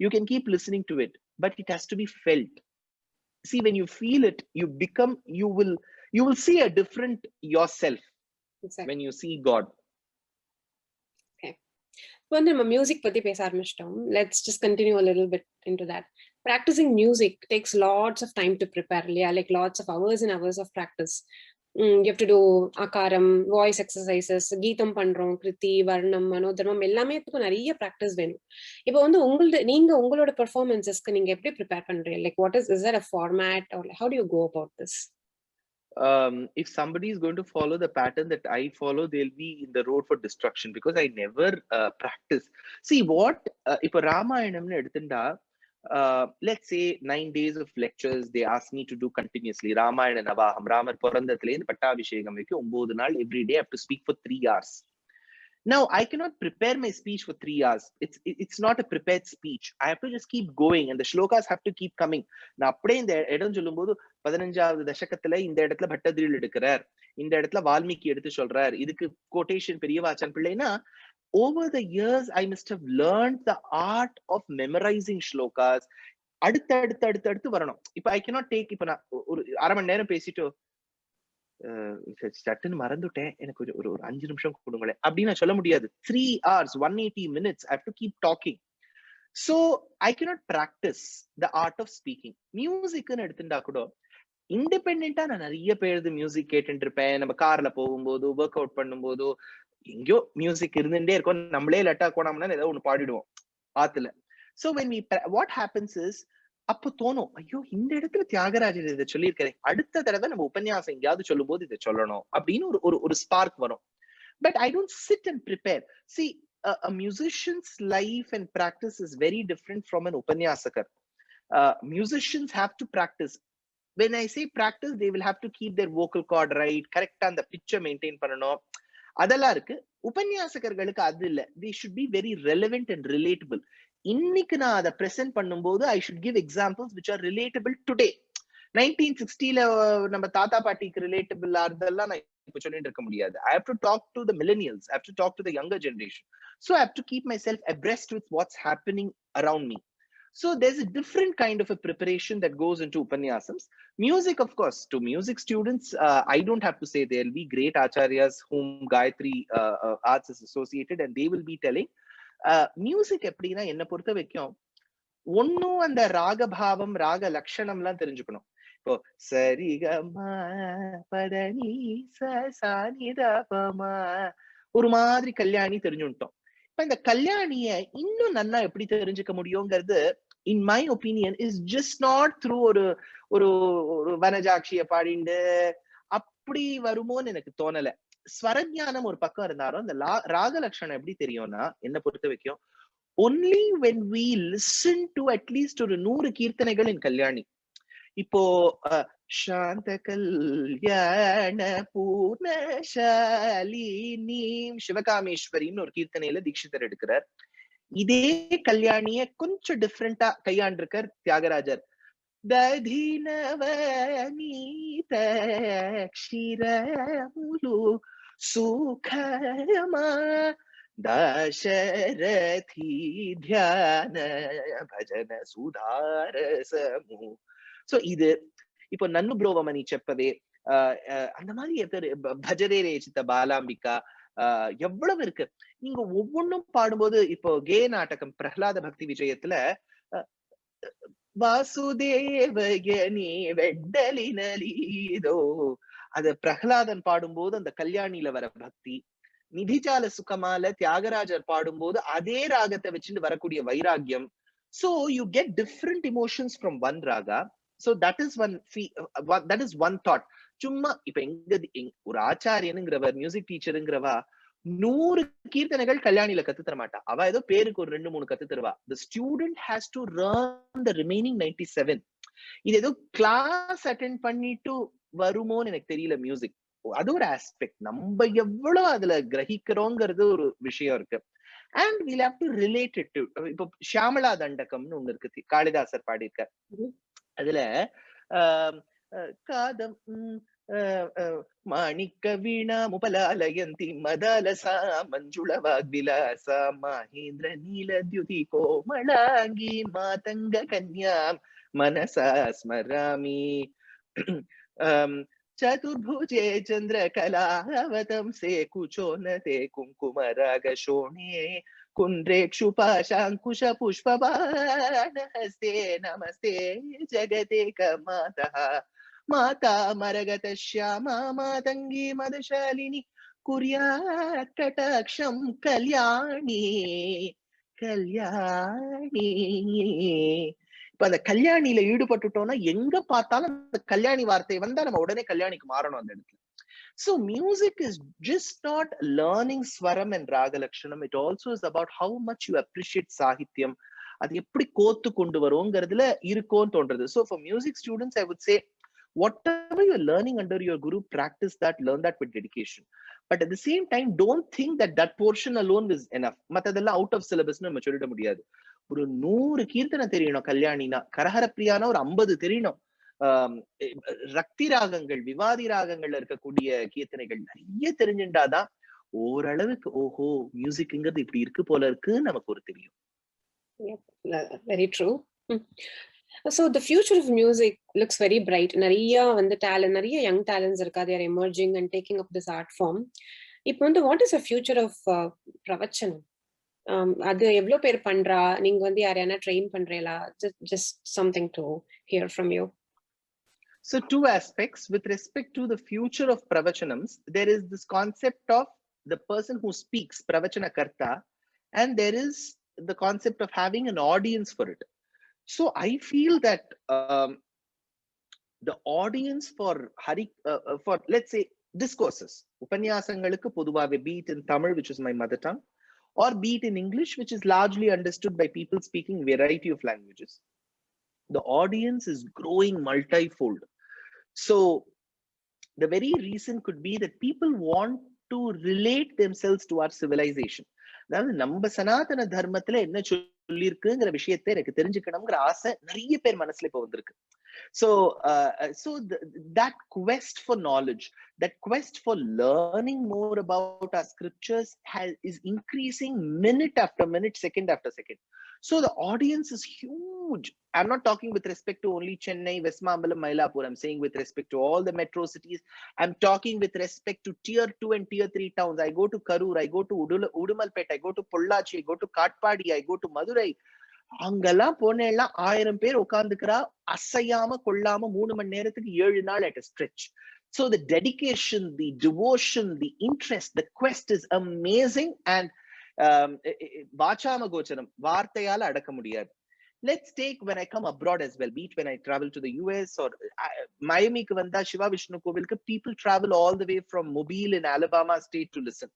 You can keep listening to it, but it has to be felt. See, when you feel it, you will see a different yourself. Exactly. When you see God. Okay. When we music pati பேச ஆரம்பிச்சிட்டோம், let's just continue a little bit into that. Practicing music takes lots of time to prepare, like lots of hours and hours of practice. You have to do akaram, voice exercises, கீதம் பண்றோம், கிருதி, வர்ணம், மனோதர்மம் எல்லாமேத்துக்கும் நிறைய practice வேணும். இப்போ வந்து உங்களோட performanceஸ்க்கு நீங்க எப்படி prepare பண்றீங்க? Like what is there a format or how do you go about this? If somebody is going to follow the pattern that I follow, they'll be in the road for destruction because I never practice. See what, if Ramayanamnu eduthinda, let's say 9 days of lectures they ask me to do continuously. Ramayana Navaham, Ramar Porandathile Pattabhishegam vekku 9 naal every day I have to speak for 3 hours. Now I cannot prepare my speech for 3 hours. It's not a prepared speech. I have to just keep going and the shlokas have to keep coming. Na apdi indha edam sollumbodhu 15வது தசகத்துல இந்த இடத்துல பட்டதிரியில் எடுக்கிறார், இந்த இடத்துல வால்மீகி எடுத்து சொல்றார், இதுக்கு quotation Periyavachan பிள்ளைனா, over the years I must have learned the art of memorizing shlokas. அடுத்து வரணும். இப்ப I cannot take, இப்ப நான் ஒரு அரை மணி நேரம் பேசிட்டு சட்டுன்னு மறந்துட்டேன், எனக்கு ஒரு 5 நிமிஷம் கொடுங்களேன் அப்படின்னு நான் சொல்ல முடியாது. 3 hours 180 minutes I have to keep talking. So I cannot practice the art of speaking. மியூசிக்னு எடுத்துட்டா கூட இண்டிபெண்டா நான் நிறைய பேருது மியூசிக் கேட்டுட்டு இருப்பேன். நம்ம கார்ல போகும்போது, ஒர்க் அவுட் பண்ணும்போது, எங்கேயோ மியூசிக் இருந்துட்டே இருக்கும். நம்மளே லட்டா கோணாமனா ஏதோ ஒண்ணு பாடிடுவோம் ஆத்துல. So when we what happens is, அப்போ தோணும், ஐயோ இந்த இடத்துல தியாகராஜர் இதை சொல்லியிருக்கிறேன், அடுத்த தடவை நம்ம உபன்யாசம் எங்கேயாவது சொல்லும் போது இதை சொல்லணும் அப்படின்னு ஒரு ஸ்பார்க் வரும். But I don't sit and prepare. See, a musician's life and practice is very different from an upanyasakar. Musicians have to practice. When I say practice, they will have to keep their vocal cord right, correct on the pitch maintain பண்ணனும். அதெல்லாம் இருக்கு. உபன்யாசகர்களுக்கு அது இல்ல. They should be very relevant and relatable. இன்னைக்கு நான் அதை present பண்ணும்போது I should give examples which are relatable today. 1960ல நம்ம தாத்தா பாட்டிக்கு ரிலேட்டபிள் ஆறதெல்லாம் நான் இப்ப சொல்லிட்டு இருக்க முடியாது. I have to talk to the millennials. I have to talk to the younger generation. So I have to keep myself abreast with what's happening around me. So there's a different kind of a preparation that goes into Upanyasams. Music, of course, to music students, I don't have to say, there'll be great acharyas whom Gayatri Arts is associated, and they will be telling. Music எப்படின்னா என்ன பொறுத்த வரைக்கும் ஒன்னும் அந்த ராகபாவம் ராக லட்சணம்லாம் தெரிஞ்சுக்கணும். இப்போ சரிகமா பதனி சானிதபமா ஒரு மாதிரி கல்யாணி தெரிஞ்சுட்டோம். இப்ப இந்த கல்யாணிய இன்னும் நல்லா எப்படி தெரிஞ்சுக்க முடியுங்கிறது in my opinion is just not through ஒரு வனஜாட்சிய பாடிண்டு அப்படி வருமோன்னு எனக்கு தோணல. ஸ்வரஞானம் ஒரு பக்கம் இருந்தாலும் அந்த ராக லட்சணம் எப்படி தெரியும்னா என்ன பொறுத்த வரைக்கும் only when we listen to at least ஒரு 100 கீர்த்தனைகள் in கல்யாணி. இப்போ சாந்த கல்யாண பூர்ணசாலினி சிவகாமேஸ்வரின்னு ஒரு கீர்த்தனையில தீட்சிதர் எடுக்கிறார். இதே கல்யாணிய கொஞ்சம் டிஃப்ரெண்டா கையாண்டிருக்கார் தியாகராஜர். ததினவநீத க்ஷிரமுலு சுகமா தசரதி தியான பஜன சுதாரசமு. சோ இது இப்போ நன்னு புரோவமணி செப்பவே அந்த மாதிரி பஜரே ரேச்சித்த பாலாம்பிகா எவ்வளவு இருக்கு. நீங்க ஒவ்வொன்னும் பாடும்போது இப்போ கே நாடகம் பிரஹ்லாத பக்தி விஜயத்துல வாசுதேவயனி வெட்டலினலீதோ அது பிரஹ்லாதன் பாடும்போது அந்த கல்யாணியில வர பக்தி, நிதிஜால சுகமால தியாகராஜர் பாடும்போது அதே ராகத்தை வச்சுட்டு வரக்கூடிய வைராகியம். So you get different emotions from one raga. So that is one thought. சும்மா இப்ப ஒரு ஆச்சாரியனுங்கிறவர் மியூசிக் டீச்சருங்கிறவா 100 கீர்த்தனைகள் கல்யாணியில கத்து தர மாட்டா. அவ ஏதோ பேருக்கு ஒரு 2-3 கத்து தருவா. The student has to learn the remaining 97. இது ஏதோ கிளாஸ் அட்டென்ட் பண்ணிட்டு வருமோன்னு எனக்கு தெரியல. மியூசிக் அது ஒரு ஆஸ்பெக்ட். நம்ம எவ்வளவு அதுல கிரகிக்கிறோங்கிறது ஒரு விஷயம் இருக்கு. And we'll have to relate it to. இப்போ ஷியாமலா தண்டகம்னு ஒண்ணு இருக்கு, காளிதாசர் பாடியிருக்கார். அதுல காதம் மாணிக்க வீணா முபலாலயந்தி மதலசா மஞ்சுள வாக்விலாசா மகேந்திர நீலத்யுதி கோமளாங்கி மாதங்க கன்யாம் மனசா ஸ்மராமி चतुर्भुजे चंद्र कलावतम से कुचोनते कुंकुम राग शोणे कुंड्रेक्षुपाशांकुश पुष्पबाण हस्ते नमस्ते जगदेक माता माता मरगत श्यामा मातंगी मदशालिनी कुर्यात् कटाक्षं कल्याणी कल्याणी. இப்ப அந்த கல்யாணியில ஈடுபட்டுட்டோம்னா எங்க பார்த்தாலும் அந்த கல்யாணி வார்த்தை வந்தா நம்ம உடனே கல்யாணிக்கு மாறணும் அந்த இடத்துல. So music is just not learning swaram and raga lakshanam. It also is about how much you appreciate sahityam. அது எப்படி கோத்து கொண்டு வரும்ங்கிறதுல இருக்கும்னு தோன்றது. So for music students I would say whatever you're learning under your guru, practice that, learn that with dedication. But at the same time don't think that that portion alone is enough. மத்ததெல்லாம் out of syllabus னு நம்ம சொல்லிட முடியாது. ஒரு 100 கீர்த்தனை தெரியணும் கல்யாணினா, கரஹர பிரியானா ஒரு 50 தெரியணும். ரக்தி ராகங்கள் விவாதி ராகங்கள்ல இருக்கக்கூடிய கீர்த்தனைகள் நிறைய தெரிஞ்சுட்டாதான் ஓரளவுக்கு ஓஹோ மியூசிக்ங்கிறது இப்படி இருக்கு போல இருக்கு நமக்கு ஒரு தெரியும். Very true. So the future of music looks very bright. நிறைய வந்து talent, நிறைய young talents இருக்கா, they are emerging and taking up this art form. இப்போ வந்து what is the future of பிரவச்சனம்? அது எவ்வளோ பேர் பண்றா? நீங்க வந்து யாரையான ட்ரெயின் பண்றீங்களா? Just something to hear from you. So two aspects with respect to the future of pravachanams. There is this concept of the person who speaks, pravachana karta, and there is the concept of having an audience for it. So I feel that the audience for for let's say discourses, upanyasangalukku poduvave, be it in Tamil, which is my mother tongue, or be it in English, which is largely understood by people speaking variety of languages, the audience is growing multifold. So the very reason could be that people want to relate themselves to our civilization. அதாவது நம்ம சனாதன தர்மத்துல என்ன சொல்லி இருக்குங்கிற விஷயத்தை எனக்கு தெரிஞ்சுக்கணுங்கிற ஆசை நிறைய பேர் மனசுல இப்ப வந்திருக்கு. So that quest for knowledge, that quest for learning more about our scriptures is increasing minute after minute, second after second. So the audience is huge. I'm not talking with respect to only Chennai, Westmambalam, Mylapore. I'm saying with respect to all the metro cities. I'm talking with respect to tier 2 and tier 3 towns. I go to Karur, I go to Udumalpet, I go to Pollachi, I go to Katpadi, I go to Madurai. அங்கெல்லாம் போனேன்னா 1000 பேர் உட்கார்ந்துக்கிறா, அசையாம கொள்ளாம 3 மணி நேரத்துக்கு 7 நாள் at a stretch. So the dedication, the devotion, the interest, the quest is amazing. And வாச்சாம கோச்சரம், வார்த்தையால அடக்க முடியாது. Let's take when I come abroad as well, be it when I travel to the US or Miami க்கு வந்தா சிவா விஷ்ணு கோவிலுக்கு people travel all the way from Mobile in Alabama state to listen.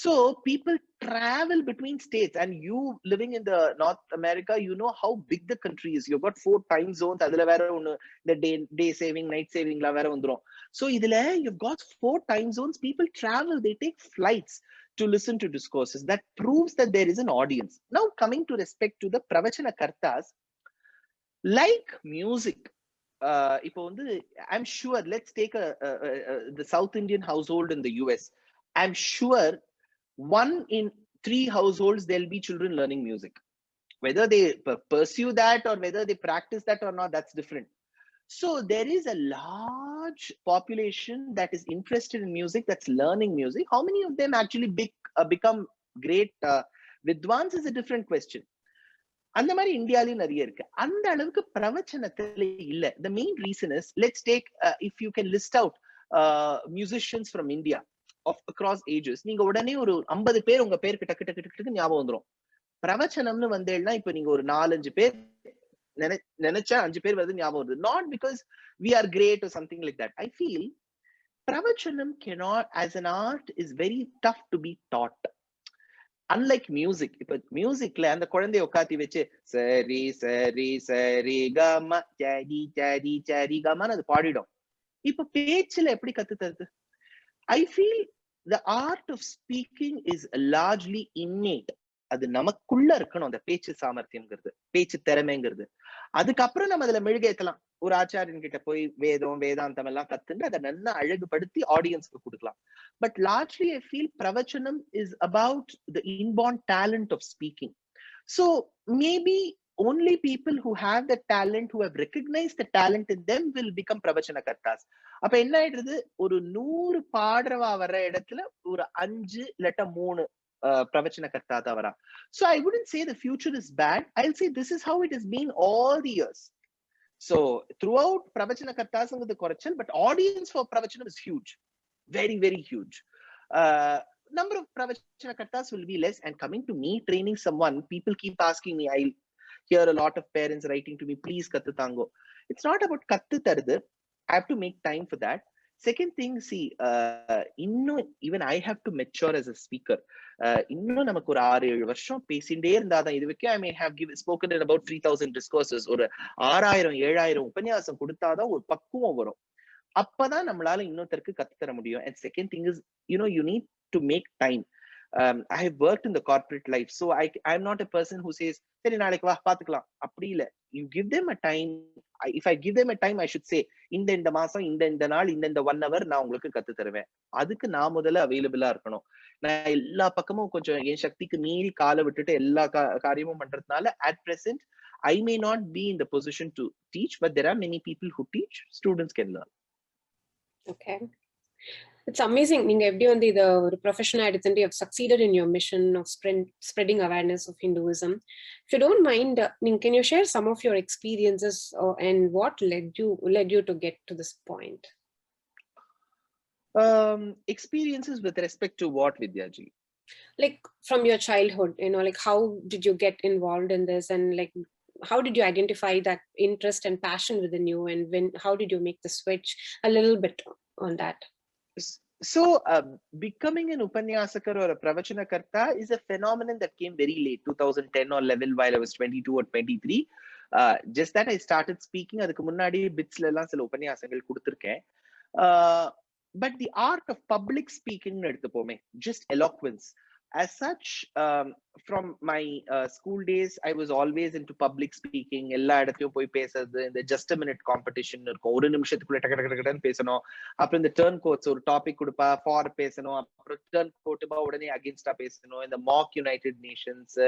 So people travel between states, and you living in the North America, you know how big the country is. You've got 4 time zones. Adula vera one the day saving, night saving la vera vandrum. So idile you've got 4 time zones. People travel, they take flights to listen to discourses. That proves that there is an audience. Now coming to respect to the pravachana kartas, like music, I'm sure, let's take the South Indian household in the US. I'm sure 1 in 3 households there'll be children learning music. Whether they pursue that or whether they practice that or not, that's different. So there is a large population that is interested in music, that's learning music. How many of them actually become great vidwans is a different question. அந்த மாதிரி இந்தியாலயும் நிறைய இருக்கு. அந்த அளவுக்கு பிரவச்சனத்துல இல்ல. The main reason is, let's take if you can list out musicians from India of across ages, நீங்க உடனே ஒரு 50 பேர் உங்க பேருக்கு டக்கு டக்கு டக்கு ஞாபகம் வந்துரும். பிரவச்சனம்னு வந்தேன்னா இப்ப நீங்க ஒரு 4-5 பேர் நினைச்சா 5 பேர் வந்து ஞாபகம் வருது. Not because we are great or something like that. I feel pravachanam cannot, as an art, is very tough to be taught. Unlike music, இப்ப மியூசிக்ல அந்த குழந்தைய உட்காத்தி வச்சு சரி சரி சரி கமா சரி சரி சரி கமான்னு அது பாடிடும். இப்ப பேச்சுல எப்படி கத்து தருது? I feel the art of speaking is largely innate. அது நமக்குள்ள இருக்கணும், அந்த பேச்சு சாமர்த்தியம்ங்கிறது, பேச்சு திறமைங்கிறது. அதுக்கப்புறம் நம்ம அதுல மெழுகேத்தலாம். ஒரு ஆச்சாரியன் கிட்ட போய் வேதம் வேதாந்தம் எல்லாம் கத்துட்டு அதை நல்லா அழகுபடுத்தி ஆடியன்ஸ்க்கு கொடுக்கலாம். But largely I feel pravachanam is about the inborn talent of speaking. So maybe only people who have the talent, who have recognized the talent in them, will become pravachana kartas. அப்ப என்ன ஆயிடுது, ஒரு 100 பாடுறவா வர்ற இடத்துல ஒரு 5 இல்லட்ட 3 pravachana karta தான் வரா. So I wouldn't say the future is bad. I'll say this is how it has been all the years. So throughout pravachana kartas the correction, but audience for pravachanam is huge, very very huge. Number of pravachana kartas will be less. And coming to me training someone, people keep asking me, I hear a lot of parents writing to me, please kattu tango. It's not about kattu tarudhu. I have to make time for that. Second thing, see, even I have to mature as a speaker. இன்னும் நமக்கு ஒரு 6-7 வருஷம் பேசிட்டே இருந்தாதான், இது வரைக்கும் I may have spoken in about 3000 discourses, ஒரு 6000-7000 உபன்யாசம் கொடுத்தாதான் ஒரு பக்குவம் வரும். அப்பதான் நம்மளால இன்னொருத்தருக்கு கத்து தர முடியும். And second thing is, you need to make time. I have worked in the corporate life, so I'm not a person who says சரி நாளைக்கு வா பாத்துக்கலாம், அப்படி இல்ல. You give them a time. If I give them a time, I should say இந்த மாசம் இந்த நாள் இந்த 1 hour நான் உங்களுக்கு கத்து தருவேன். அதுக்கு நான் முதல்ல அவைலபிளா இருக்கணும். நான் எல்லா பக்கமும் கொஞ்சம் என் சக்திக்கு மீறி காலை விட்டுட்டு எல்லா காரியமும் பண்றதுனால at present I may not be in the position to teach, but there are many people who teach. Students can learn. Okay. It's amazing. நீங்க எப்படி வந்து இத ஒரு ப்ரொஃபஷனா எடுத்துட்டு you have succeeded in your mission of spreading awareness of Hinduism. If you don't mind, can you share some of your experiences and what led you to get to this point? Experiences with respect to what, Vidyaji? Like from your childhood, like how did you get involved in this, and like how did you identify that interest and passion within you, and how did you make the switch? A little bit on that. So becoming an upanyasakar or a pravachanakarta is a phenomenon that came very late, 2010 or 11, while I was 22 or 23. Just that I started speaking. Adukku munnadi bits la ella sila upanyasangal kuduthirken. But the art of public speaking eduthupome, just eloquence. As such, from my school days, I was always into public speaking. Ella edathiyum poi pesradhu, in the just a minute competition irukum, oru nimishathukkulla takadakadakadanu pesanum. Appo in the turn quotes or topic kudupa for pesanum, appo turn quote ba udane against a pesanum. In the mock United Nations,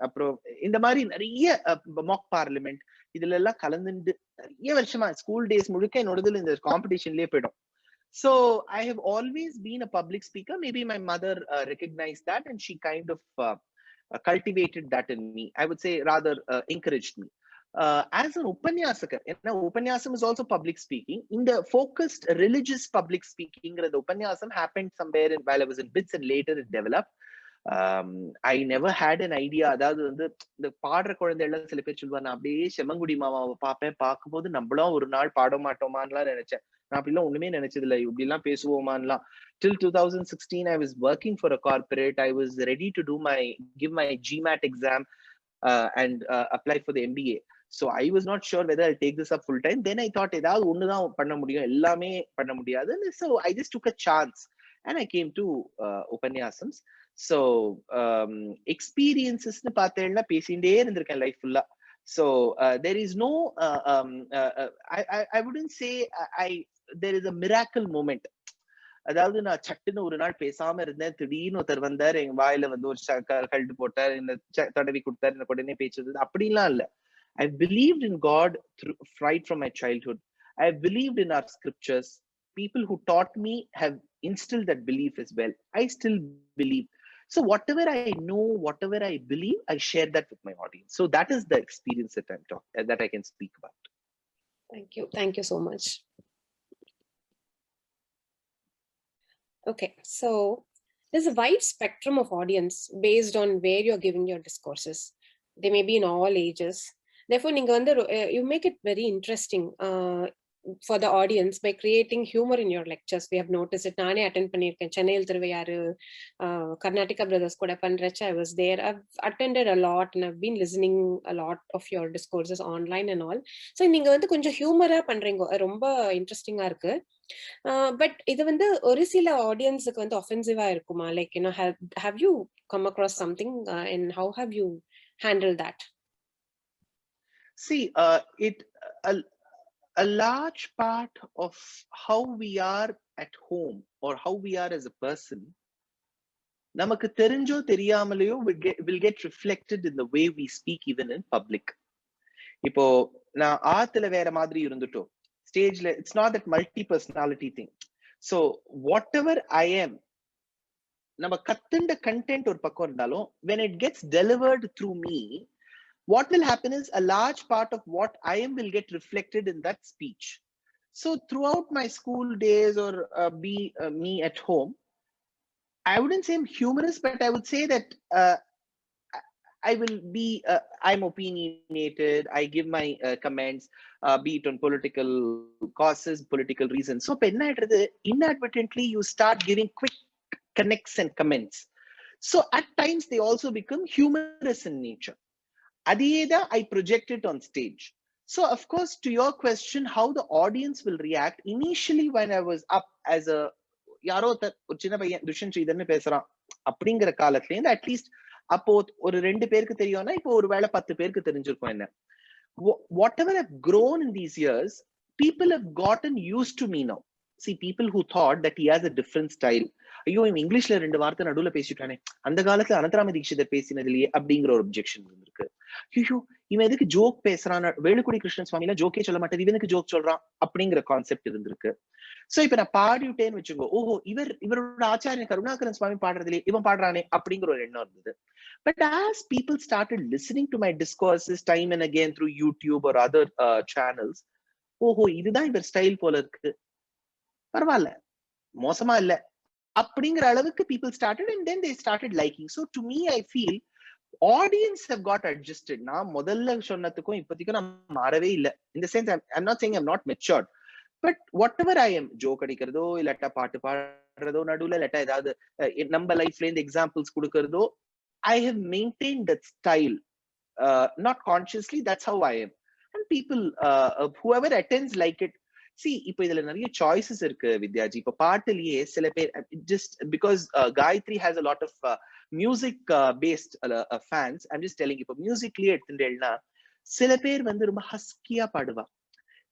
appo இந்த மாதிரி நிறைய mock parliament இதுல எல்லாம் கலந்துண்டு நிறைய வருஷமா school days முழுக்க என்னோடதுல இந்த காம்படிஷன்லயே போய்டும். So I have always been a public speaker. Maybe my mother recognized that, and she kind of cultivated that in me. I would say rather encouraged me. As an upanyasakar, upanyasam is also public speaking. In the focused religious public speaking, the upanyasam happened somewhere while I was in BITS, and later it developed. I never had an idea. அதாவது வந்து இந்த பாடுற குழந்தைகள் சில பேர் சொல்லுவாங்க, நான் அப்படியே செம்மங்குடி மாமாவை பார்ப்பேன், பார்க்கும்போது நம்மளும் ஒரு நாள் பாட மாட்டோமான்லாம் நினைச்சேன். நான் அப்படிலாம் ஒண்ணுமே நினைச்சது இல்லை, இப்படி எல்லாம் பேசுவோமான்லாம். Till 2016 I was working for a corporate. I was ready to give my GMAT exam and apply for the MBA. So I was not sure whether I'll take this up full time. Then I thought ஏதாவது ஒண்ணுதான் பண்ண முடியும், எல்லாமே பண்ண முடியாது. So I just took a chance and I came to upanyasams. So experiences nu paathelna pesinde irundiruken life fulla. So there is no I wouldn't say there is a miracle moment. அதாவது நான் சட்டுன்னு ஒரு நாள் பேசாம இருந்தேன், திடீர்னு ஒருத்தர் வந்தார், எங்க வாயில வந்து ஒரு கல்ட்டு போட்டார், இந்த தடவி கொடுத்தாரு, எனக்கு உடனே பேசுறது அப்படின்லாம் இல்ல. I believed in God right from my childhood. I believed in our scriptures. People who taught me have instilled that belief as well. I still believe. So whatever I know, whatever I believe, I share that with my audience. So that is the experience that I can speak about. Thank you so much. Okay, so there's a wide spectrum of audience based on where you're giving your discourses. They may be in all ages. Therefore, you make it very interesting for the audience by creating humor in your lectures. We have noticed it. Nane attend pannirken Chennai Thiruvayaru Karnataka Brothers kuda pandrecha. I was there. I've attended a lot and I've been listening a lot of your discourses online and all. So நீங்க வந்து கொஞ்சம் ஹியூமரா பண்றீங்க, ரொம்ப இன்ட்ரெஸ்டிங்கா இருக்கு. But இது வந்து ஒரு சில ஆடியன்ஸுக்கு வந்து ஒஃபென்சிவா இருக்குமா? Like have you come across something and how have you handled that? See, a large part of how we are at home or how we are as a person, namakku therinjo theriyamalayo will get reflected in the way we speak even in public. Ipo na aathila vera madri irundutto stage la, it's not that multi personality thing. So whatever I am, nama kattunda content or pakko irundalo, when it gets delivered through me, what will happen is a large part of what I am will get reflected in that speech. So throughout my school days or me at home, I wouldn't say I'm humorous, but I would say that I will be, I'm opinionated. I give my comments, be it on political causes, political reasons. So inadvertently, you start giving quick connects and comments. So at times, they also become humorous in nature. Adiyeda, I project it on stage. So of course, to your question, how the audience will react, initially when I was up as a yaro ஒரு சின்ன பையன் துஷ்யந்த் ஸ்ரீதர்னு பேசுறான் அப்படிங்கிற காலத்துல இருந்து at least அப்போ ஒரு 2 பேருக்கு தெரியும்னா இப்போ ஒரு வேளை 10 பேருக்கு தெரிஞ்சிருக்கும் என்ன. Whatever I've grown in these years, people have gotten used to me now. See, people who thought that he has a different style. ஐயோ இவன் இங்கிலீஷ்ல 2 வார்த்தை நடுவுல பேசிட்டானே, அந்த காலத்துல அனந்தராம தீட்சிதர் பேசினதுலயே அப்படிங்கிற ஒரு objection இருக்கு. ஐயோ இவன் எதுக்கு ஜோக் பேசுறான், வேலுக்குடி கிருஷ்ணன் சுவாமியில ஜோக்கே சொல்ல மாட்டாரு, இவனுக்கு ஜோக் சொல்றான் அப்படிங்கிற கான்செப்ட் இருந்திருக்கு. சோ இப்ப நான் பாடிவிட்டேன்னு வச்சுக்கோ, ஓஹோ இவரோட ஆச்சாரிய கருணாகரன் சுவாமி பாடுறதுலயே இவன் பாடுறானே அப்படிங்கிற ஒரு எண்ணம் இருந்தது. But as people started listening to my discourses time and again through YouTube or other channels, ஓஹோ இதுதான் இவர் ஸ்டைல் போல இருக்கு, பரவாயில்ல மோசமா இல்ல அப்படிங்கிற அளவுக்கு people started and then they started liking. So to me I feel audience have got adjusted. நான் முதல்ல சொன்னதுக்கும் இப்போதைக்கும் நான் மாறவே இல்லை. In the sense I'm not saying I'm not matured, but whatever I am, joke அடிக்கிறதோ இல்லாட்டா பாட்டு பாடுறதோ நடுவுல இல்லாட்டா ஏதாவது நம்ம லைஃப்ல இருந்து examples கொடுக்கறதோ, I have maintained that style, not consciously, that's how I am. And people whoever attends like it. See, இப்போ இதுல நிறைய சாய்ஸஸ் இருக்கு வித்யாஜி. இப்போ பாட்டுலயே சில பேர் just because Gayatri has a lot of music based fans, I'm just telling you, இப்போ மியூசிக்லயே எடுத்துட்டேன்னா சில பேர் வந்து ரொம்ப ஹஸ்கியா பாடுவா,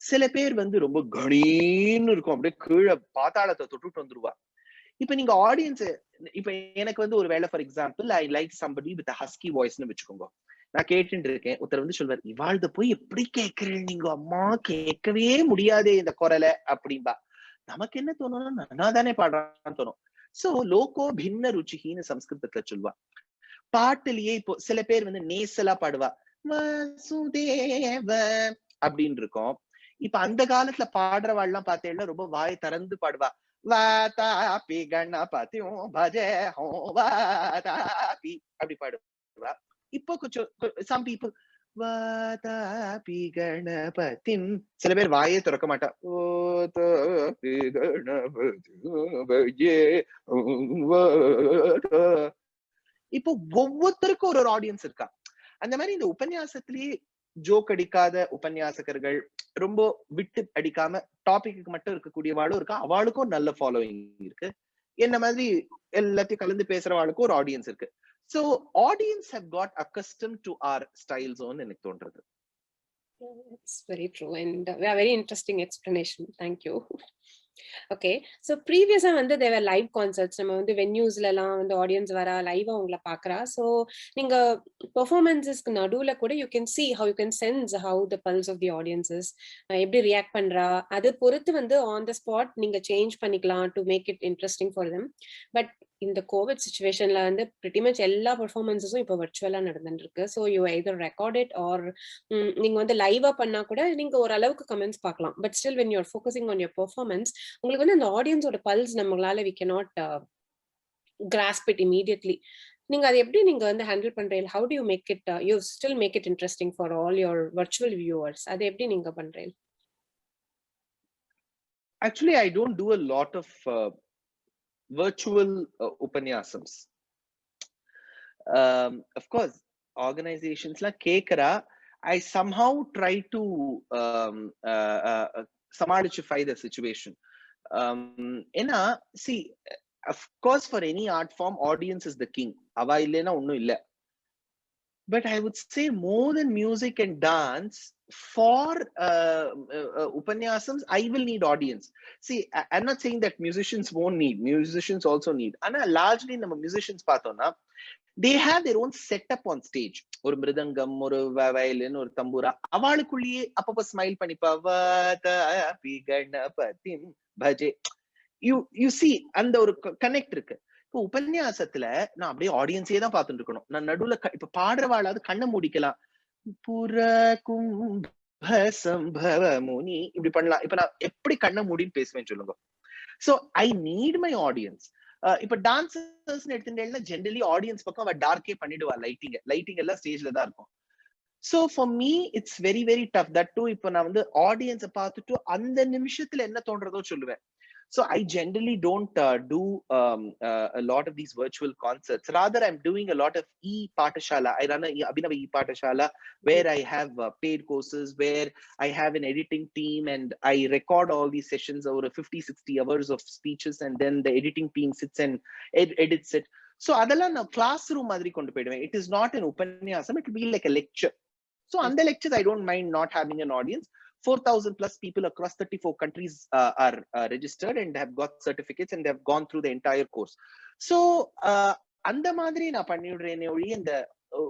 சில பேர் வந்து ரொம்ப கணீன்னு இருக்கும், அப்படியே கீழே பாத்தாளத்தை தொட்டுட்டு வந்துருவா. இப்ப நீங்க ஆடியன்ஸ், இப்ப எனக்கு வந்து ஒரு வேலை for example I like somebody with husky வாய்ஸ்னு வச்சுக்கோங்க, நான் கேட்டுட்டு இருக்கேன், ஒருத்தர் வந்து சொல்வார், இவாழ்த போய் எப்படி கேட்கிறேன் நீங்க, அம்மா கேட்கவே முடியாதே இந்த குரலை அப்படின்பா. நமக்கு என்ன தோணும்னா நான் தானே பாடுறான்னு தோணும். சோ லோகோ பின்ன ருச்சிகின்னு சம்ஸ்கிருதத்துல சொல்வா. பாட்டுலயே இப்போ சில பேர் வந்து நேசலா பாடுவா, வசுதேவ அப்படின்னு இருக்கும். இப்ப அந்த காலத்துல பாடுறவாள் எல்லாம் பார்த்தேன்னா ரொம்ப வாய் திறந்து பாடுவா, வாதாபி கணபதியும் பஜே ஹோ வாதாபி அப்படி பாடுவா. இப்போ கொஞ்சம் some people வாதாபி கணபதிம், சில பேர் வாயே திறக்க மாட்டா, வாதாபி கணபதியும் பஜே இப்போ ஒவ்வொருத்தருக்கும் ஒரு ஆடியன்ஸ் இருக்கா. அந்த மாதிரி இந்த உபன்யாசத்திலேயே ஜோக் அடிக்காத உபன்யாசகர்கள், ரொம்ப விட்டு அடிக்காம டாபிக்கு மட்டும் இருக்கக்கூடியவாளும் இருக்கா, அவளுக்கும் நல்ல ஃபாலோயிங் இருக்கு. என்ன மாதிரி எல்லாத்தையும் கலந்து பேசுறவாளுக்கும் ஒரு ஆடியன்ஸ் இருக்கு. So audience have got accustomed to our style zone எனக்கு தோன்றது. It's very true and a very interesting explanation. Thank you. Okay, so previously வந்து there were live concerts. நம்ம வந்து venuesல எல்லாம் வந்து audience வரா, லைவா உங்களை பார்க்கறா. So நீங்க performancesக்கு நடுவுல கூட you can see how you can sense how the pulse of the audience is, எப்படி ரியாக்ட் பண்றா, அது பொறுத்து வந்து on the spot நீங்க சேஞ்ச் பண்ணிக்கலாம் to make it interesting for them. But இந்த கோவிட் சிச்சுவேஷன்ல வந்து pretty much எல்லா பெர்ஃபார்மன்ஸஸும் இப்போ வர்ச்சுவலா நடந்துட்டு இருக்கு. So you either record it or நீங்க வந்து லைவா பண்ணா கூட நீங்க ஒரு அளவுக்கு கமெண்ட்ஸ் பார்க்கலாம். But still when you're focusing on your performance, உங்களுக்கு வந்து அந்த ஆடியன்ஸோட பல்ஸ் நம்மளால we cannot grasp it immediately. நீங்க அதை எப்படி நீங்க வந்து ஹேண்டில் பண்றீங்க? how do you make it you still make it interesting for all your virtual viewers? அதை எப்படி நீங்க பண்றீங்க? Actually I don't do a lot of virtual upanyasams. Of course organizations la kekara, I somehow try to samadify the situation. Ena see, of course for any art form audience is the king, ava illena onnu illa. But I would say more than music and dance, for upanyasams I will need audience. See, I'm not saying that musicians won't need, musicians also need, and largely நம்ம musicians பார்த்தோம்னா they have their own setup on stage. ஒரு மிருதங்கம், ஒரு violin, ஒரு தம்பூரா, அவளுக்குள்ளேயே அப்பப்ப smile பண்ணிப்பா, Vatapi Ganapathim பஜே. you see அந்த ஒரு connect இருக்கு. இப்போ உபன்யாசத்துல நான் அப்படியே ஆடியன்ஸே தான் பார்த்துட்டு இருக்கணும். நான் நடுவுல இப்ப பாடுறவாளாவது கண்ணை மூடிக்கலாம், புற கும்ப சம்பவ முனி இப்படி பண்ணலாம். இப்ப நான் எப்படி கண்ணை மூடின்னு பேசுவேன் சொல்லுங்க. So I need my audience. இப்ப டான்சர்ஸ் எடுத்துட்டேன்னா ஜென்ரலி ஆடியன்ஸ் பக்கம் அவ டார்க்கே பண்ணிடுவா, லைட்டிங் எல்லாம் ஸ்டேஜ்ல தான் இருக்கும். So for me it's very very tough. That too இப்போ நான் வந்து ஆடியன்ஸை பார்த்துட்டு அந்த நிமிஷத்துல என்ன தோன்றதோ சொல்லுவேன். So I generally don't do a lot of these virtual concerts. Rather, I'm doing a lot of e-Pathashala. I run a Abhinava e-Pathashala where I have paid courses, where I have an editing team and I record all these sessions over 50-60 hours of speeches, and then the editing team sits and edits it. So adala na classroom madri kondu poiduven. It is not an upanyasam, it will be like a lecture. So on the lectures I don't mind not having an audience. 4,000 plus people across 34 countries are registered and have got certificates and they have gone through the entire course. So அந்த மாதிரி நான் பண்ணிடுறேனே ஒழிய இந்த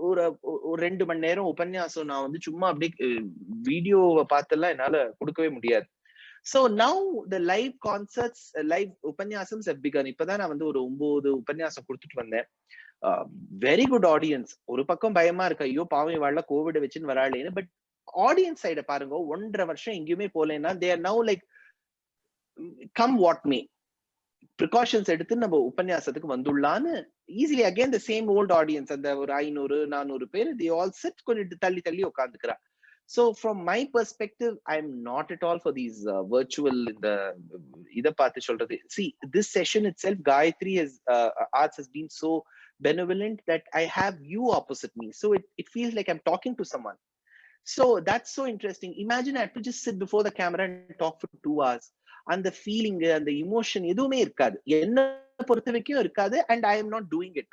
ஒரு 2 மணி நேரம் உபன்யாசம் நான் வந்து சும்மா அப்படியே வீடியோவை பார்த்தெல்லாம் என்னால கொடுக்கவே முடியாது. So now the live concerts, live upanyasams have begun. இப்பதான் நான் வந்து ஒரு 9 உபன்யாசம் கொடுத்துட்டு வந்தேன். Very good audience. ஒரு பக்கம் பயமா இருக்கு, ஐயோ பாவம் வாழ கோவிட் வச்சுன்னு வராளேன்னு. பட் ஆடியன்ஸ் சைட பாருங்க, 1.5 வருஷம் எங்கேயுமே போலேன்னா they are now like come what may. precautions எடுத்து நம்ம உபன்யாசத்துக்கு வந்துள்ளான்னு easily again the same old audience, அந்த ஒரு 500-400 பேர் they all sit கொஞ்சம் தள்ளி உட்காந்துக்கிறா. So from my perspective, I'm not at all for these virtual இத பார்த்து சொல்றது. See, this session itself, Gayatri Arts has been so benevolent that I have you opposite me, so it feels like I'm talking to someone. So that's so interesting. Imagine I have to just sit before the camera and talk for 2 hours. And the feeling and the emotion எதுவுமே இருக்காது, என்ன பொறுத்த வரைக்கும் இருக்காது. And I am not doing it.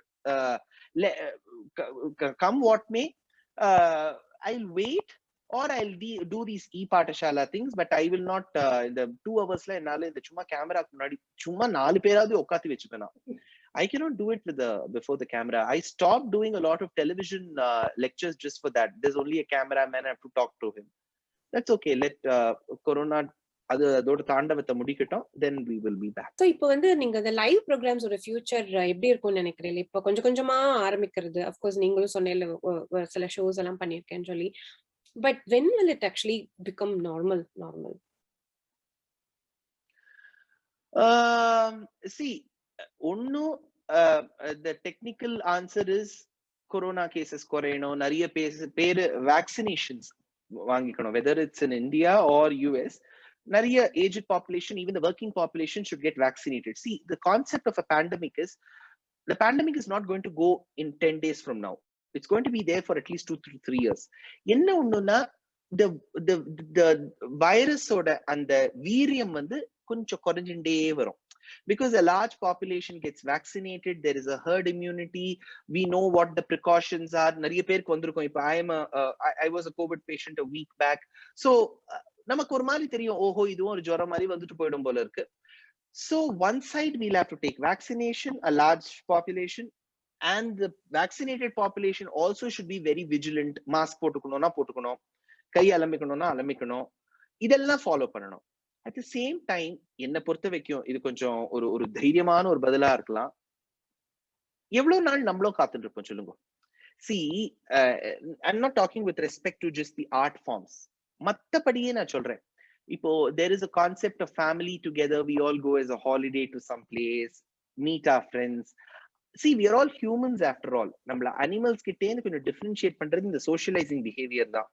Come what may, I'll wait or I'll do these e-Pathashala things, but I will not in the 2 hours-ல என்னால இந்த சும்மா கேமராக்கு முன்னாடி சும்மா 4 பேராவது உட்காந்து வச்சுப்பேன். I cannot do it before the camera. I stopped doing a lot of television lectures just for that. There's only a cameraman, I have to talk to him. That's okay. Let corona அதோட தாண்டவத்தை முடிக்கட்டும், then we will be back. So இப்போ வந்து நீங்க the live programs ஒரு future எப்படி இருக்கும்னு நினைக்கிறீங்க? இப்போ கொஞ்சம் கொஞ்சமா ஆரம்பிக்கிறது. of course நீங்களும் சொன்னீங்க சில ஷோஸ் எல்லாம் பண்ணிருக்கேன்னு சொல்லி. But when will it actually become normal? See, the technical answer is corona cases குறையணும், நிறைய பேர் vaccinations வாங்கிக்கணும், whether it's in India or US. நிறைய aged population, even the working population should get vaccinated. See, the concept of a pandemic is, the pandemic is not going to go in 10 days from now. It's going to be there for at least 2 to 3 years. என்ன ஒண்ணுன்னா, the virus ஓட அந்த வீரியம் வந்து கொஞ்சம் குறைஞ்சிட்டே வரும். Because a large population gets vaccinated, there is a herd immunity, we know what the precautions are. நிறைய பேருக்கு வந்திருக்கும். இப்போ I was a COVID patient a week back. So நமக்கு ஒரு மாதிரி தெரியும், ஓஹோ இதுவும் ஒரு ஜுரம் மாதிரி வந்துட்டு போயிடும் போல இருக்கு. So one side we'll have to take vaccination, a large population, and the vaccinated population also should be very vigilant. Mask போட்டுக்கணும், கை அலம்பிக்கணும், இதெல்லாம் ஃபாலோ பண்ணணும். At the same time, என்ன பொறுத்த வரைக்கும் இது கொஞ்சம் ஒரு தைரியமான ஒரு பதிலா இருக்கலாம். எவ்வளவு நாள் நம்மளும் காத்துட்டு இருப்போம் சொல்லுங்க. See, I'm not talking with respect to just the art forms. மத்தபடியே நான் சொல்றேன். இப்போ there is a concept of family together. We all go as a holiday to some place, meet our friends. See, we are all humans after all. நம்மள animals கிட்டே இருந்து கொஞ்சம் differentiate பண்றது இந்த socializing behavior தான்.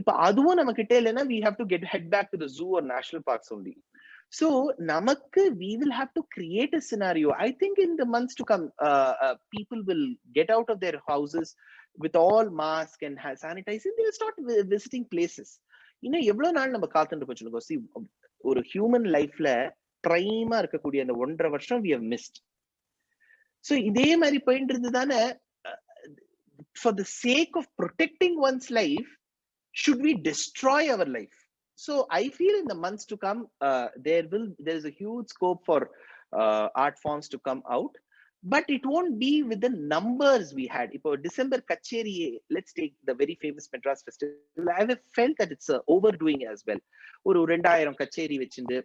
இப்போ அதுவும் நம்ம கிட்ட இல்லைன்னா we have to head back to the zoo or national parks only. So நமக்கு we will have to create a scenario. I think in the months to come, people will get out of their houses with all mask and sanitizing. They will start visiting places. இன்னும் எவ்வளவு நாள் நம்ம காத்துட்டு போச்சுங்க. See, ஒரு human லைஃப்ல பிரைமா இருக்கக்கூடிய அந்த 1.5 வருஷம் we have missed. So இதே மாதிரி போயிட்டு இருந்ததானே, for the sake of protecting one's life, should we destroy our life? So I feel in the months to come, there is a huge scope for art forms to come out, but it won't be with the numbers we had. Ipo December Kacheri, let's take the very famous Madras festival. I have felt that it's overdoing as well. Oru 2000 Kacheri vechinde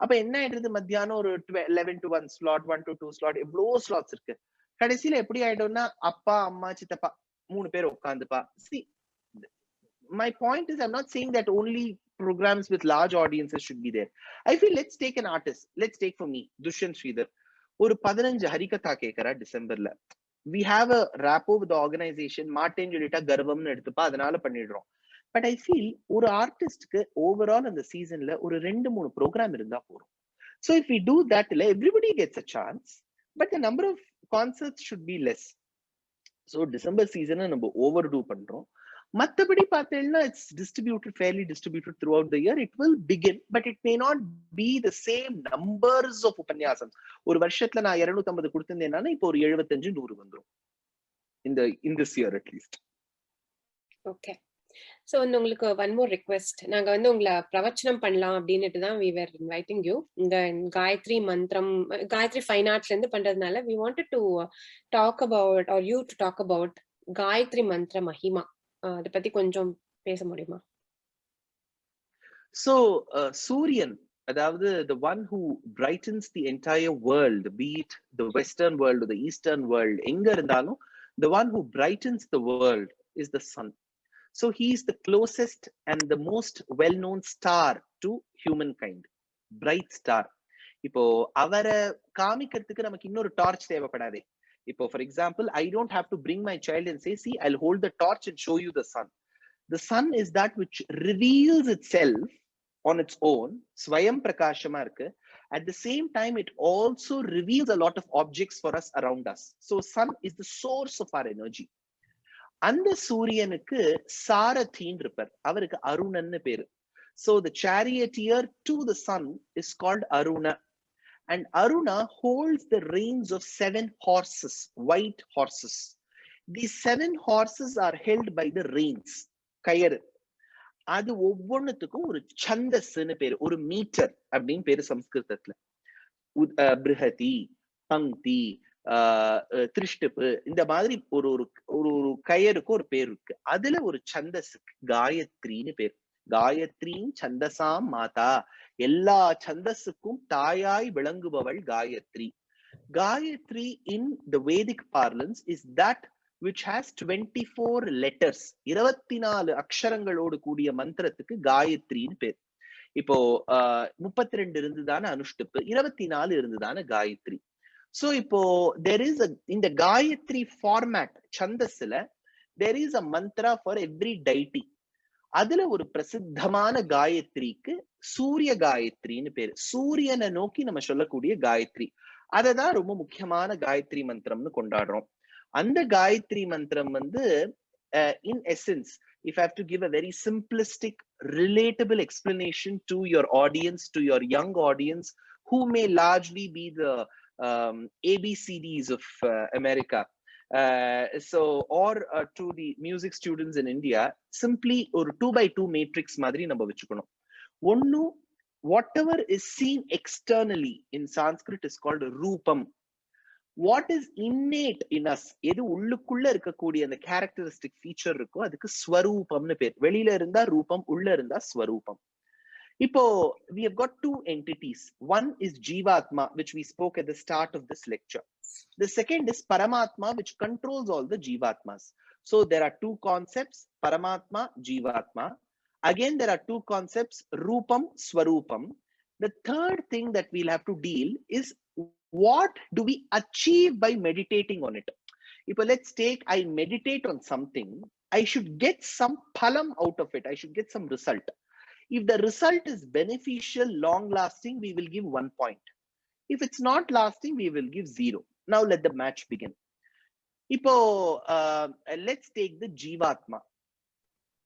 அப்ப என்ன ஆயிடுது, மத்தியானம் ஒரு 11 to 1 slot, 1 to 2 slot, எவ்வளோ slots இருக்கு. கடைசியில எப்படி ஆயிடும்னா, அப்பா அம்மா சித்தப்பா 3 பேர் உட்காந்துப்பா. See, my point is, I'm not saying that only programs with large audiences should be there. I feel, let's take an artist. Let's take for me, Dushyant Sridhar. ஒரு 15 ஹரிகதா கேட்கறா டிசம்பர்ல. We have a rapport with the organization. மாட்டேன்னு சொல்லிட்டா கர்வம்னு எடுத்துப்பா, அதனால பண்ணிடுறோம். But I feel ஒரு ஆர்டிஸ்ட்க்கு overall அந்த சீசன்ல ஒரு 2-3 ப்ரோக்ராம் இருந்தா போறோம். So if we do that, everybody gets a chance, but the number of concerts should be less. So December season நம்ம overdo பண்றோம். மத்தபடி பார்த்தேன்னா, it's fairly distributed throughout the year. It will begin, but it may not be the same numbers of உபன்யாசம். ஒரு வருஷத்துல நான் 250 கொடுத்திருந்தேன்னா இப்போ ஒரு 75-100 வந்துரும் in this year at least. Okay. So உங்களுக்கு one more request. நாங்க வந்து உங்களை பிரவச்சனம் பண்ணலாம் அப்படின்னுட்டு தான் we were inviting you. இந்த காயத்ரி மந்திரம், காயத்ரி ஃபைன் ஆர்ட்ஸ்ல இருந்து பண்றதுனால we wanted to talk about, or you to talk about Gayatri மந்திர மகிமா அத பத்தி கொஞ்சம் பேச முடியுமா? So, Suryan, அதாவது the one who brightens the entire world, be it the Western world or the Eastern world, எங்க இருந்தாலும், the one who brightens the world is the sun. So he is the closest and the most well-known star to humankind. Bright star. இப்போ அவரை காமிக்கிறதுக்கு நமக்கு இன்னொரு torch தேவைப்படாதே. இப்போ for example, I don't have to bring my child and say, see, I'll hold the torch and show you the sun. The sun is that which reveals itself on its own, swayam prakashama irukku. At the same time, it also reveals a lot of objects for us around us. So sun is the source of our energy. அந்த சூரியனுக்கு சாரதீன் இருப்பார், அவருக்கு அருணன்னு பேரு. So the charioteer to the sun is called Aruna, and Aruna holds the reins of 7 horses, white horses. These 7 horses are held by the reins, கயறு. அது ஒவ்வொன்னுத்துக்கும் ஒரு சந்தஸ்ன்னு பேரு, ஒரு metre அப்படின்னு பேரு சம்ஸ்கிருதத்துல. பிருஹதி, பங்கி, திருஷ்டிப்பு, இந்த மாதிரி ஒரு ஒரு ஒரு கயருக்கு ஒரு பேர் இருக்கு. அதுல ஒரு சந்தஸுக்கு காயத்ரின்னு பேர். காயத்ரின் சந்தசாம் மாதா, எல்லா சந்தஸுக்கும் தாயாய் விளங்குபவள் Gayatri. Gayatri in the Vedic parlance is that which has 24 letters, 24 அக்ஷரங்களோடு கூடிய மந்திரத்துக்கு காயத்ரின்னு பேர். இப்போ 32 இருந்துதான அனுஷ்டிப்பு, 24 இருந்துதான காயத்ரி. So இப்போ there is a, in the Gayatri format, சந்தஸ்ல there is a mantra for every deity. அதுல ஒரு பிரசித்தமான காயத்ரிக்கு சூரிய காயத்ரின்னு பேரு. சூரியனை நோக்கி நம்ம சொல்லக்கூடிய காயத்ரி, அததான் ரொம்ப முக்கியமான காயத்ரி மந்திரம்னு கொண்டாடுறோம். அந்த காயத்ரி மந்திரம் வந்து in essence, if I have to give a very simplistic, relatable explanation to your audience, to your young audience, who may largely be the ABCDs of America, so or to the music students in India, simply or 2x2 matrix madri namba vechukonum. Onnu, whatever is seen externally in Sanskrit is called rupam. What is innate in us, எது உள்ளுக்குள்ள இருக்கக்கூடிய அந்த characteristic feature இருக்கோ அதுக்கு ஸ்வரூபம்னு பேர். வெளியில இருந்தா ரூபம், உள்ள இருந்தா ஸ்வரூபம். இப்போ we have got 2 entities. One is Jivatma, which we spoke at the start of this lecture. The second is Paramatma, which controls all the Jivatmas. So there are 2 concepts, Paramatma, Jivatma. Again, there are 2 concepts, Rupam, Swarupam. The third thing that we'll have to deal is what do we achieve by meditating on it. If let's take, I meditate on something, I should get some phalam out of it, I should get some result. If the result is beneficial, long lasting, we will give 1 point. If it's not lasting, we will give 0. Now let the match begin. Ipo, let's take the Jivatma.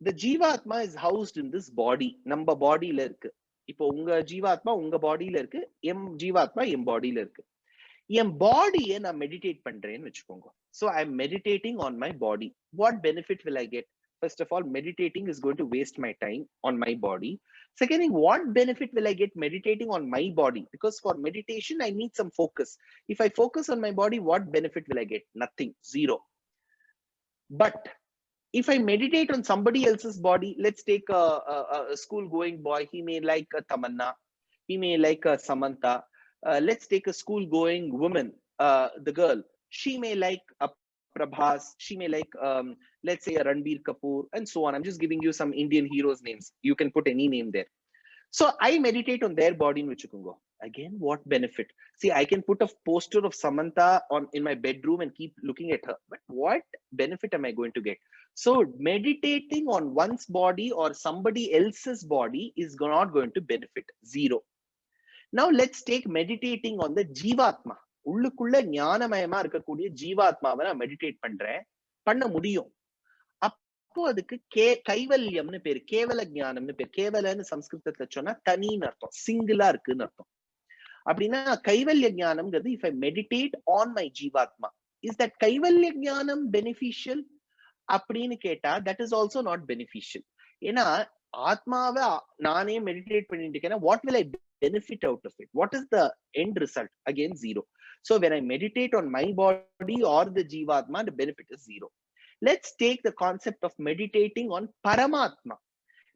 The Jivatma is housed in this body. Number body la irukku. Ipo unga Jivatma unga body la irukku, em Jivatma em body la irukku. என் பாடியை நான் meditate பண்றேன்னு வச்சுக்கோங்க. So I'm meditating on my body. What benefit will I get? First of all, meditating is going to waste my time on my body. Second thing, what benefit will I get meditating on my body? Because for meditation, I need some focus. If I focus on my body, what benefit will I get? Nothing, 0. But if I meditate on somebody else's body, let's take a school-going boy. He may like a Tamanna. He may like a Samantha. Let's take a school-going woman, the girl. She may like a Prabhas. She may like, let's say, a Ranbir Kapoor, and so on. I'm just giving you some Indian heroes' names. You can put any name there. So I meditate on their body in Vichukungo. Again, what benefit? See, I can put a poster of Samantha in my bedroom and keep looking at her. But what benefit am I going to get? So meditating on one's body or somebody else's body is not going to benefit, 0. Now let's take meditating on the Jivatma. உள்ளுக்குள்ள ஞானமயமா இருக்கக்கூடிய ஜீவாத்மாவை நான் meditate பண்றேன், பண்ண முடியும். அப்போ அதுக்கு கைவல்யம்னு பேரு, கேவல ஞானம்னு பேரு. கேவலன்னு சம்ஸ்கிருதத்துல சொன்னா தனின்னு அர்த்தம், சிங்கிளா இருக்குன்னு அர்த்தம். அப்படின்னா கைவல்ய ஞானம்ங்கிறது, if I meditate on my ஜீவாத்மா, is that கைவல்ய ஞானம் beneficial அப்படின்னு கேட்டா that is also not beneficial. ஏன்னா ஆத்மாவை நானே மெடிடேட் பண்ணிட்டு இருக்கேன்னா what will I benefit out of it? What is the end result? Again, 0. So when I meditate on my body or the Jivatma, the benefit is 0. Let's take the concept of meditating on Paramatma.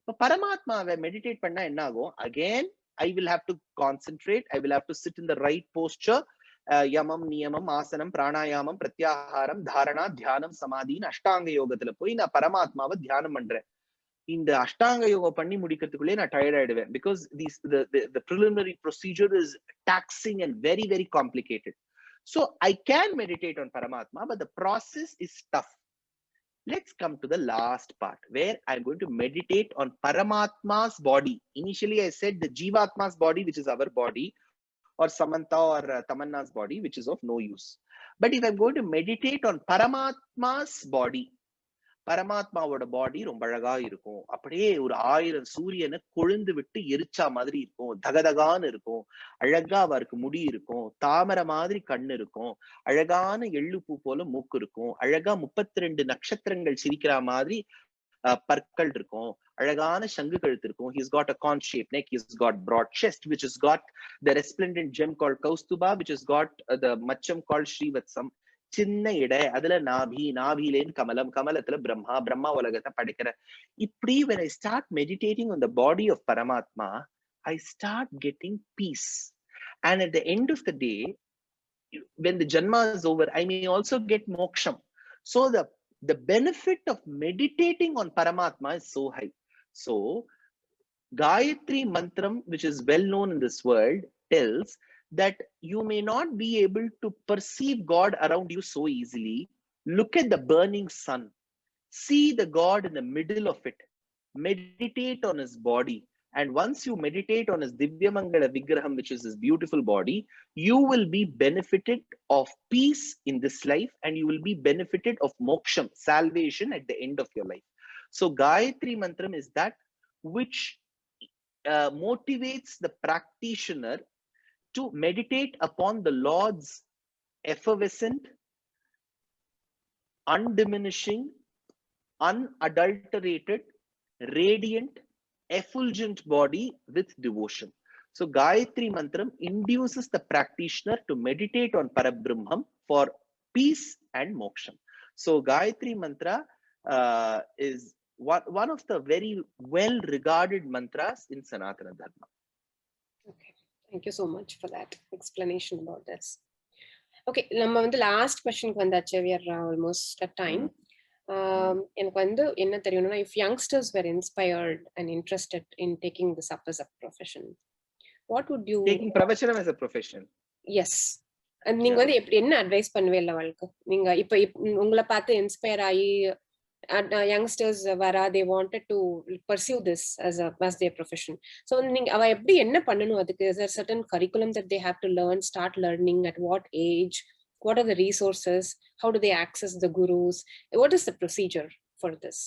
இப்போ பரமாத்மாவை meditate பண்ணா என்ன ஆகும்? Again, I will have to concentrate. I will have to sit in the right posture. யமம், நியமம், ஆசனம், பிராணாயாமம், பிரத்யாகாரம், தாரணா, தியானம், சமாதின்னு அஷ்டாங்க யோகத்துல போய் நான் பரமாத்மாவை தியானம் பண்றேன். இந்த அஷ்டாங்க யோகம் பண்ணி முடிக்கிறதுக்குள்ளே நான் டயர்ட் ஆயிடுவேன். Because the preliminary procedure is taxing and very, very complicated. So I can meditate on Paramatma, but the process is tough. Let's come to the last part where I'm going to meditate on Paramatma's body. Initially, I said the Jivatma's body, which is our body, or Samantha or Tamanna's body, which is of no use. But if I'm going to meditate on Paramatma's body, பரமாத்மாவோட பாடி ரொம்ப அழகா இருக்கும். அப்படியே ஒரு 1000 சூரியனை கொழுந்து விட்டு எரிச்சா மாதிரி இருக்கும். தகதகான்னு இருக்கும். அழகா அவருக்கு முடி இருக்கும். தாமரை மாதிரி கண்ணு இருக்கும். அழகான எள்ளுப்பூ போல மூக்கு இருக்கும். அழகா 32 நட்சத்திரங்கள் சிரிக்கிற மாதிரி பற்கள் இருக்கும். அழகான சங்கு கழுத்து இருக்கும். He's got a corn shaped neck. He's got broad chest, which has got the resplendent gem called Kaustuba, which has got the macham called Srivatsam. சின்ன இடை, அதுல நாபி, நாபிலேன் கமலம், கமலத்துல பிரம்மா, பிரம்மா உலகத்தை படைக்கிற. இப்படி when I start meditating on the body of Paramatma, I start getting peace. And at the end of the day, when the janma is over, I may also get moksham. So the benefit of meditating on Paramatma is so high. So Gayatri Mantram, which is well known in this world, tells that you may not be able to perceive God around you so easily. Look at the burning sun. See the God in the middle of it. Meditate on his body. And once you meditate on his Divyamangala Vigraham, which is his beautiful body, you will be benefited of peace in this life, and you will be benefited of moksham, salvation at the end of your life. So Gayatri Mantram is that which motivates the practitioner to meditate upon the Lord's effervescent, undiminishing, unadulterated, radiant, effulgent body with devotion. So Gayatri Mantram induces the practitioner to meditate on Parabrahman for peace and moksha. So Gayatri Mantra is one of the very well regarded mantras in Sanatana Dharma. Okay. Thank you so much for that explanation about this. Okay, நம்ம வந்து last क्वेश्चनக்கு வந்தாச்சு. We are almost at time. எனக்கு வந்து என்ன தெரியும்னா, if youngsters were inspired and interested in taking this up as a profession, what would you taking pravachanam as a profession? Yes. நீங்க வந்து என்ன அட்வைஸ் பண்ணுவீங்க அவங்களுக்கு? நீங்க இப்ப உங்களை பார்த்து இன்ஸ்பயர் ஆகி youngsters vara, they wanted to pursue this as their profession. So ava eppadi enna pannanum adukku? Is there a certain curriculum that they have to start learning? At what age? What are the resources? How do they access the gurus? What is the procedure for this?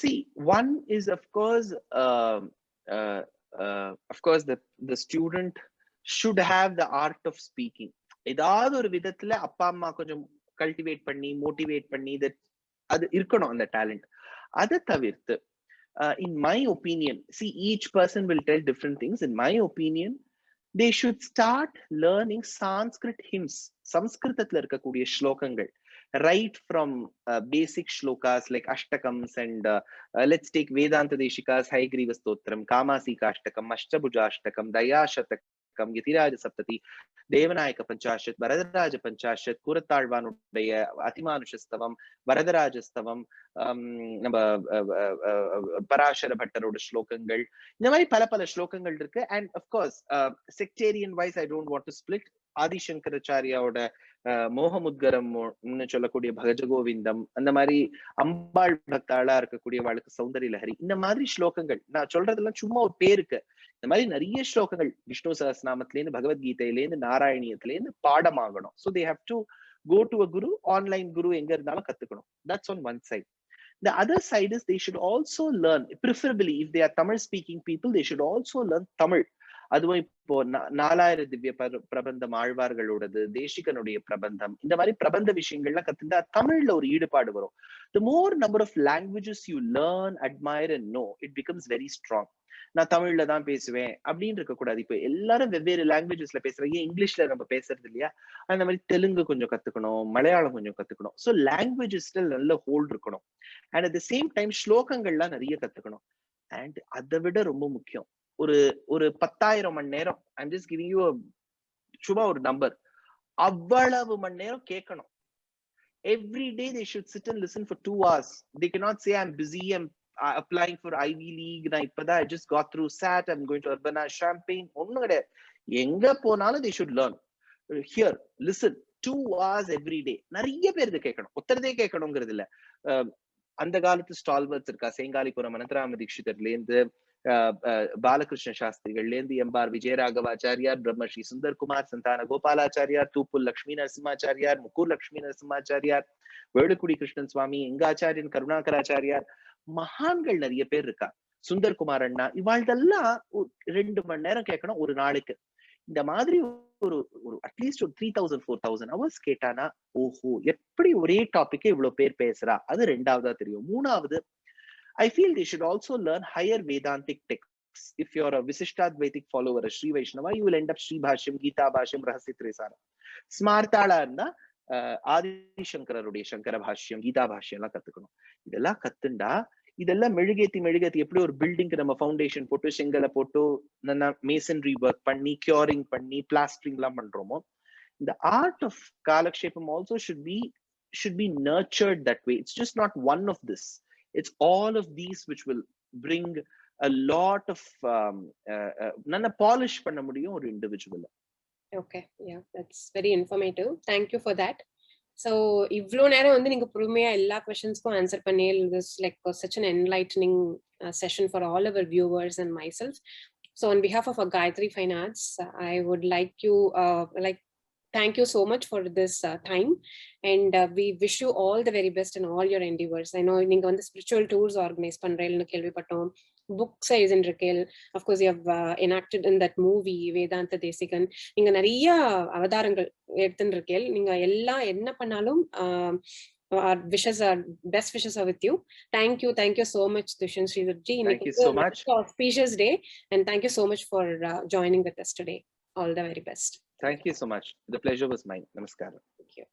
See, one is of course the student should have the art of speaking. Edavadhu oru vidathila appa amma konjam cultivate பண்ணி motivate பண்ணி that அது இருக்கணும் அந்த talent. அதை தவிர்த்து in my opinion, see, each person will tell different things. In my opinion, they should start learning Sanskrit hymns. சம்ஸ்கிருதத்துல இருக்கக்கூடிய ஸ்லோகங்கள், right from basic shlokas like ashtakams and let's take Vedanta Deshika's Hayagriva Stotram, Kamasika Ashtakam, Ashtabhuja Ashtakam, Dayashatakam, Yatiraja Saptati, Devanayaka Panchashat, Varadaraja Panchashat, Kurathalvanuடைய Atimanushastavam, Varadarajastavam, நம்ம பராசர பட்டரோட ஸ்லோகங்கள், இந்த மாதிரி பல ஸ்லோகங்கள் இருக்கு. And of course, sectarian wise, I don't want to split. ஆதிசங்கராச்சாரியாவோட மோகமுத்கரம் சொல்லக்கூடிய பகஜகோவிந்தம், அந்த மாதிரி அம்பாள் பக்தாளா இருக்கக்கூடிய வாழ்க்கை சௌந்தரிய லஹரி, இந்த மாதிரி ஸ்லோகங்கள் நான் சொல்றதெல்லாம் சும்மா ஒரு பேருக்கு. இந்த மாதிரி நிறைய ஸ்லோகங்கள் Vishnu சஹஸ்ரநாமத்திலேருந்து பகவத்கீதையிலேருந்து நாராயணியத்திலேருந்து பாடமாகணும். So they have to go to a guru, online guru எங்க இருந்தாலும் கத்துக்கணும். That's on one side. The other side is they should also learn, preferably if they are Tamil speaking people, they should also learn Tamil. அதுவும் இப்போ 4000 திவ்ய பிரபந்தம் ஆழ்வார்களோடது, தேசிகனுடைய பிரபந்தம், இந்த மாதிரி பிரபந்த விஷயங்கள்லாம் கத்துட்டா தமிழ்ல ஒரு ஈடுபாடு வரும். The more number of languages you learn, admire and know, it becomes very strong. நான் தமிழ்ல தான் பேசுவேன் அப்படின்னு இருக்க கூடாது. இப்ப எல்லாரும் வெவ்வேறு லாங்குவேஜஸ்ல பேசுறாங்க. இங்கிலீஷ்ல நம்ம பேசுறது இல்லையா? அந்த மாதிரி தெலுங்கு கொஞ்சம் கத்துக்கணும், மலையாளம் கொஞ்சம் கத்துக்கணும். சோ லாங்குவேஜஸ்ல நல்ல ஹோல்ட் இருக்கணும். And at the same time ஸ்லோகங்கள்லாம் நிறைய கத்துக்கணும். அண்ட் அதை விட ரொம்ப முக்கியம், ஒரு ஒரு 10,000 மணி நேரம், ஐம் ஜஸ்ட் கிவிங் யூ சும்மா ஒரு நம்பர், அவ்வளவு மணி நேரம் கேட்கணும். Every day they should sit and listen for 2 hours. They cannot say I'm busy, I'm applying for Ivy League, I just got through SAT, I'm going to Urbana Champaign. ஒண்ணும் கிடையாது. எங்க போனாலும் they should learn. Here, listen, 2 hours every day. நிறைய பேர் இதை கேட்கணும். ஒத்தரதே கேட்கணுங்கிறது இல்ல. அந்த காலத்து ஸ்டால்வர்ட்ஸ் இருக்கா, சேங்காலிபுரம் அனந்தராம தீட்சிதர்ல இருந்து பாலகிருஷ்ண சாஸ்திரிகள்ல இருந்து எம்பார் விஜயராகவாச்சாரியார், பிரம்மஸ்ரீ சுந்தர்குமார், சந்தான கோபாலாச்சாரியார், தூப்புல் லட்சுமி நரசிம்மாச்சாரியார், முக்கூர் லட்சுமி நரசிம்மாச்சாரியார், வேலுக்குடி கிருஷ்ணன் சுவாமி, எங்க ஆச்சாரியன் கருணாகராச்சாரியார், மகான்கள் நிறைய பேர் இருக்கா, சுந்தர்குமார் அண்ணா, இவாழ்தெல்லாம் 2 மணி நேரம் கேட்கணும் ஒரு நாளுக்கு. இந்த மாதிரி ஒரு அட்லீஸ்ட் ஒரு 3000 4000 hours கேட்டானா, ஓஹோ எப்படி ஒரே டாபிக்கே இவ்வளவு பேர் பேசுறா, அது ரெண்டாவதா தெரியும். மூணாவது, I feel they should also learn higher Vedantic texts. If you're a Visishtadvaitic follower, a Sri Vaishnava, you will end up Sri Bhashyam, Gita Bhashyam, Rahasya Tresara. Smartala இருந்தா ஆதிசங்கரருடைய சங்கர பாஷ்யம், கீதா பாஷ்யம் எல்லாம் கத்துக்கணும். இதெல்லாம் கத்துண்டா, இதெல்லாம் மெழுகேத்தி எப்படி ஒரு பில்டிங்க்கு நம்ம ஃபவுண்டேஷன் போட்டு செங்கலை போட்டு மேசன்ரி ஒர்க் பண்ணி கியூரிங் பண்ணி பிளாஸ்டரிங் எல்லாம் பண்றோமோ, இந்த ஆர்ட் ஆஃப் காலக்ஷேபம் also should be nurtured that way. It's just not one of this. It's all of these which will bring a lot of nana polish panna mudiyum or individual. Okay, yeah, that's very informative. Thank you for that. So ivlo நேரம் வந்து நீங்க பொறுமையா எல்லா क्वेश्चंसக்கும் answer பண்ணி, this like such an enlightening session for all our viewers and myself. So on behalf of Gayatri Fine Arts, I would like you thank you so much for this time, and we wish you all the very best in all your endeavors. I know நீங்க வந்து spiritual tours organize பண்றேன்னு கேள்விப்பட்டோம், book size in Raquel, of course you have enacted in that movie Vedanta Desikan. நீங்க நிறைய அவதாரங்கள் எடுத்துன்னு இருக்கேன். நீங்க எல்லாம் என்ன பண்ணாலும் our wishes are best wishes are with you. Thank you so much, Dushyant Sridharji. Thank you so much. Auspicious day, and thank you so much for joining with us today. All the very best. Thank you so much. The pleasure was mine. Namaskaram. Thank you.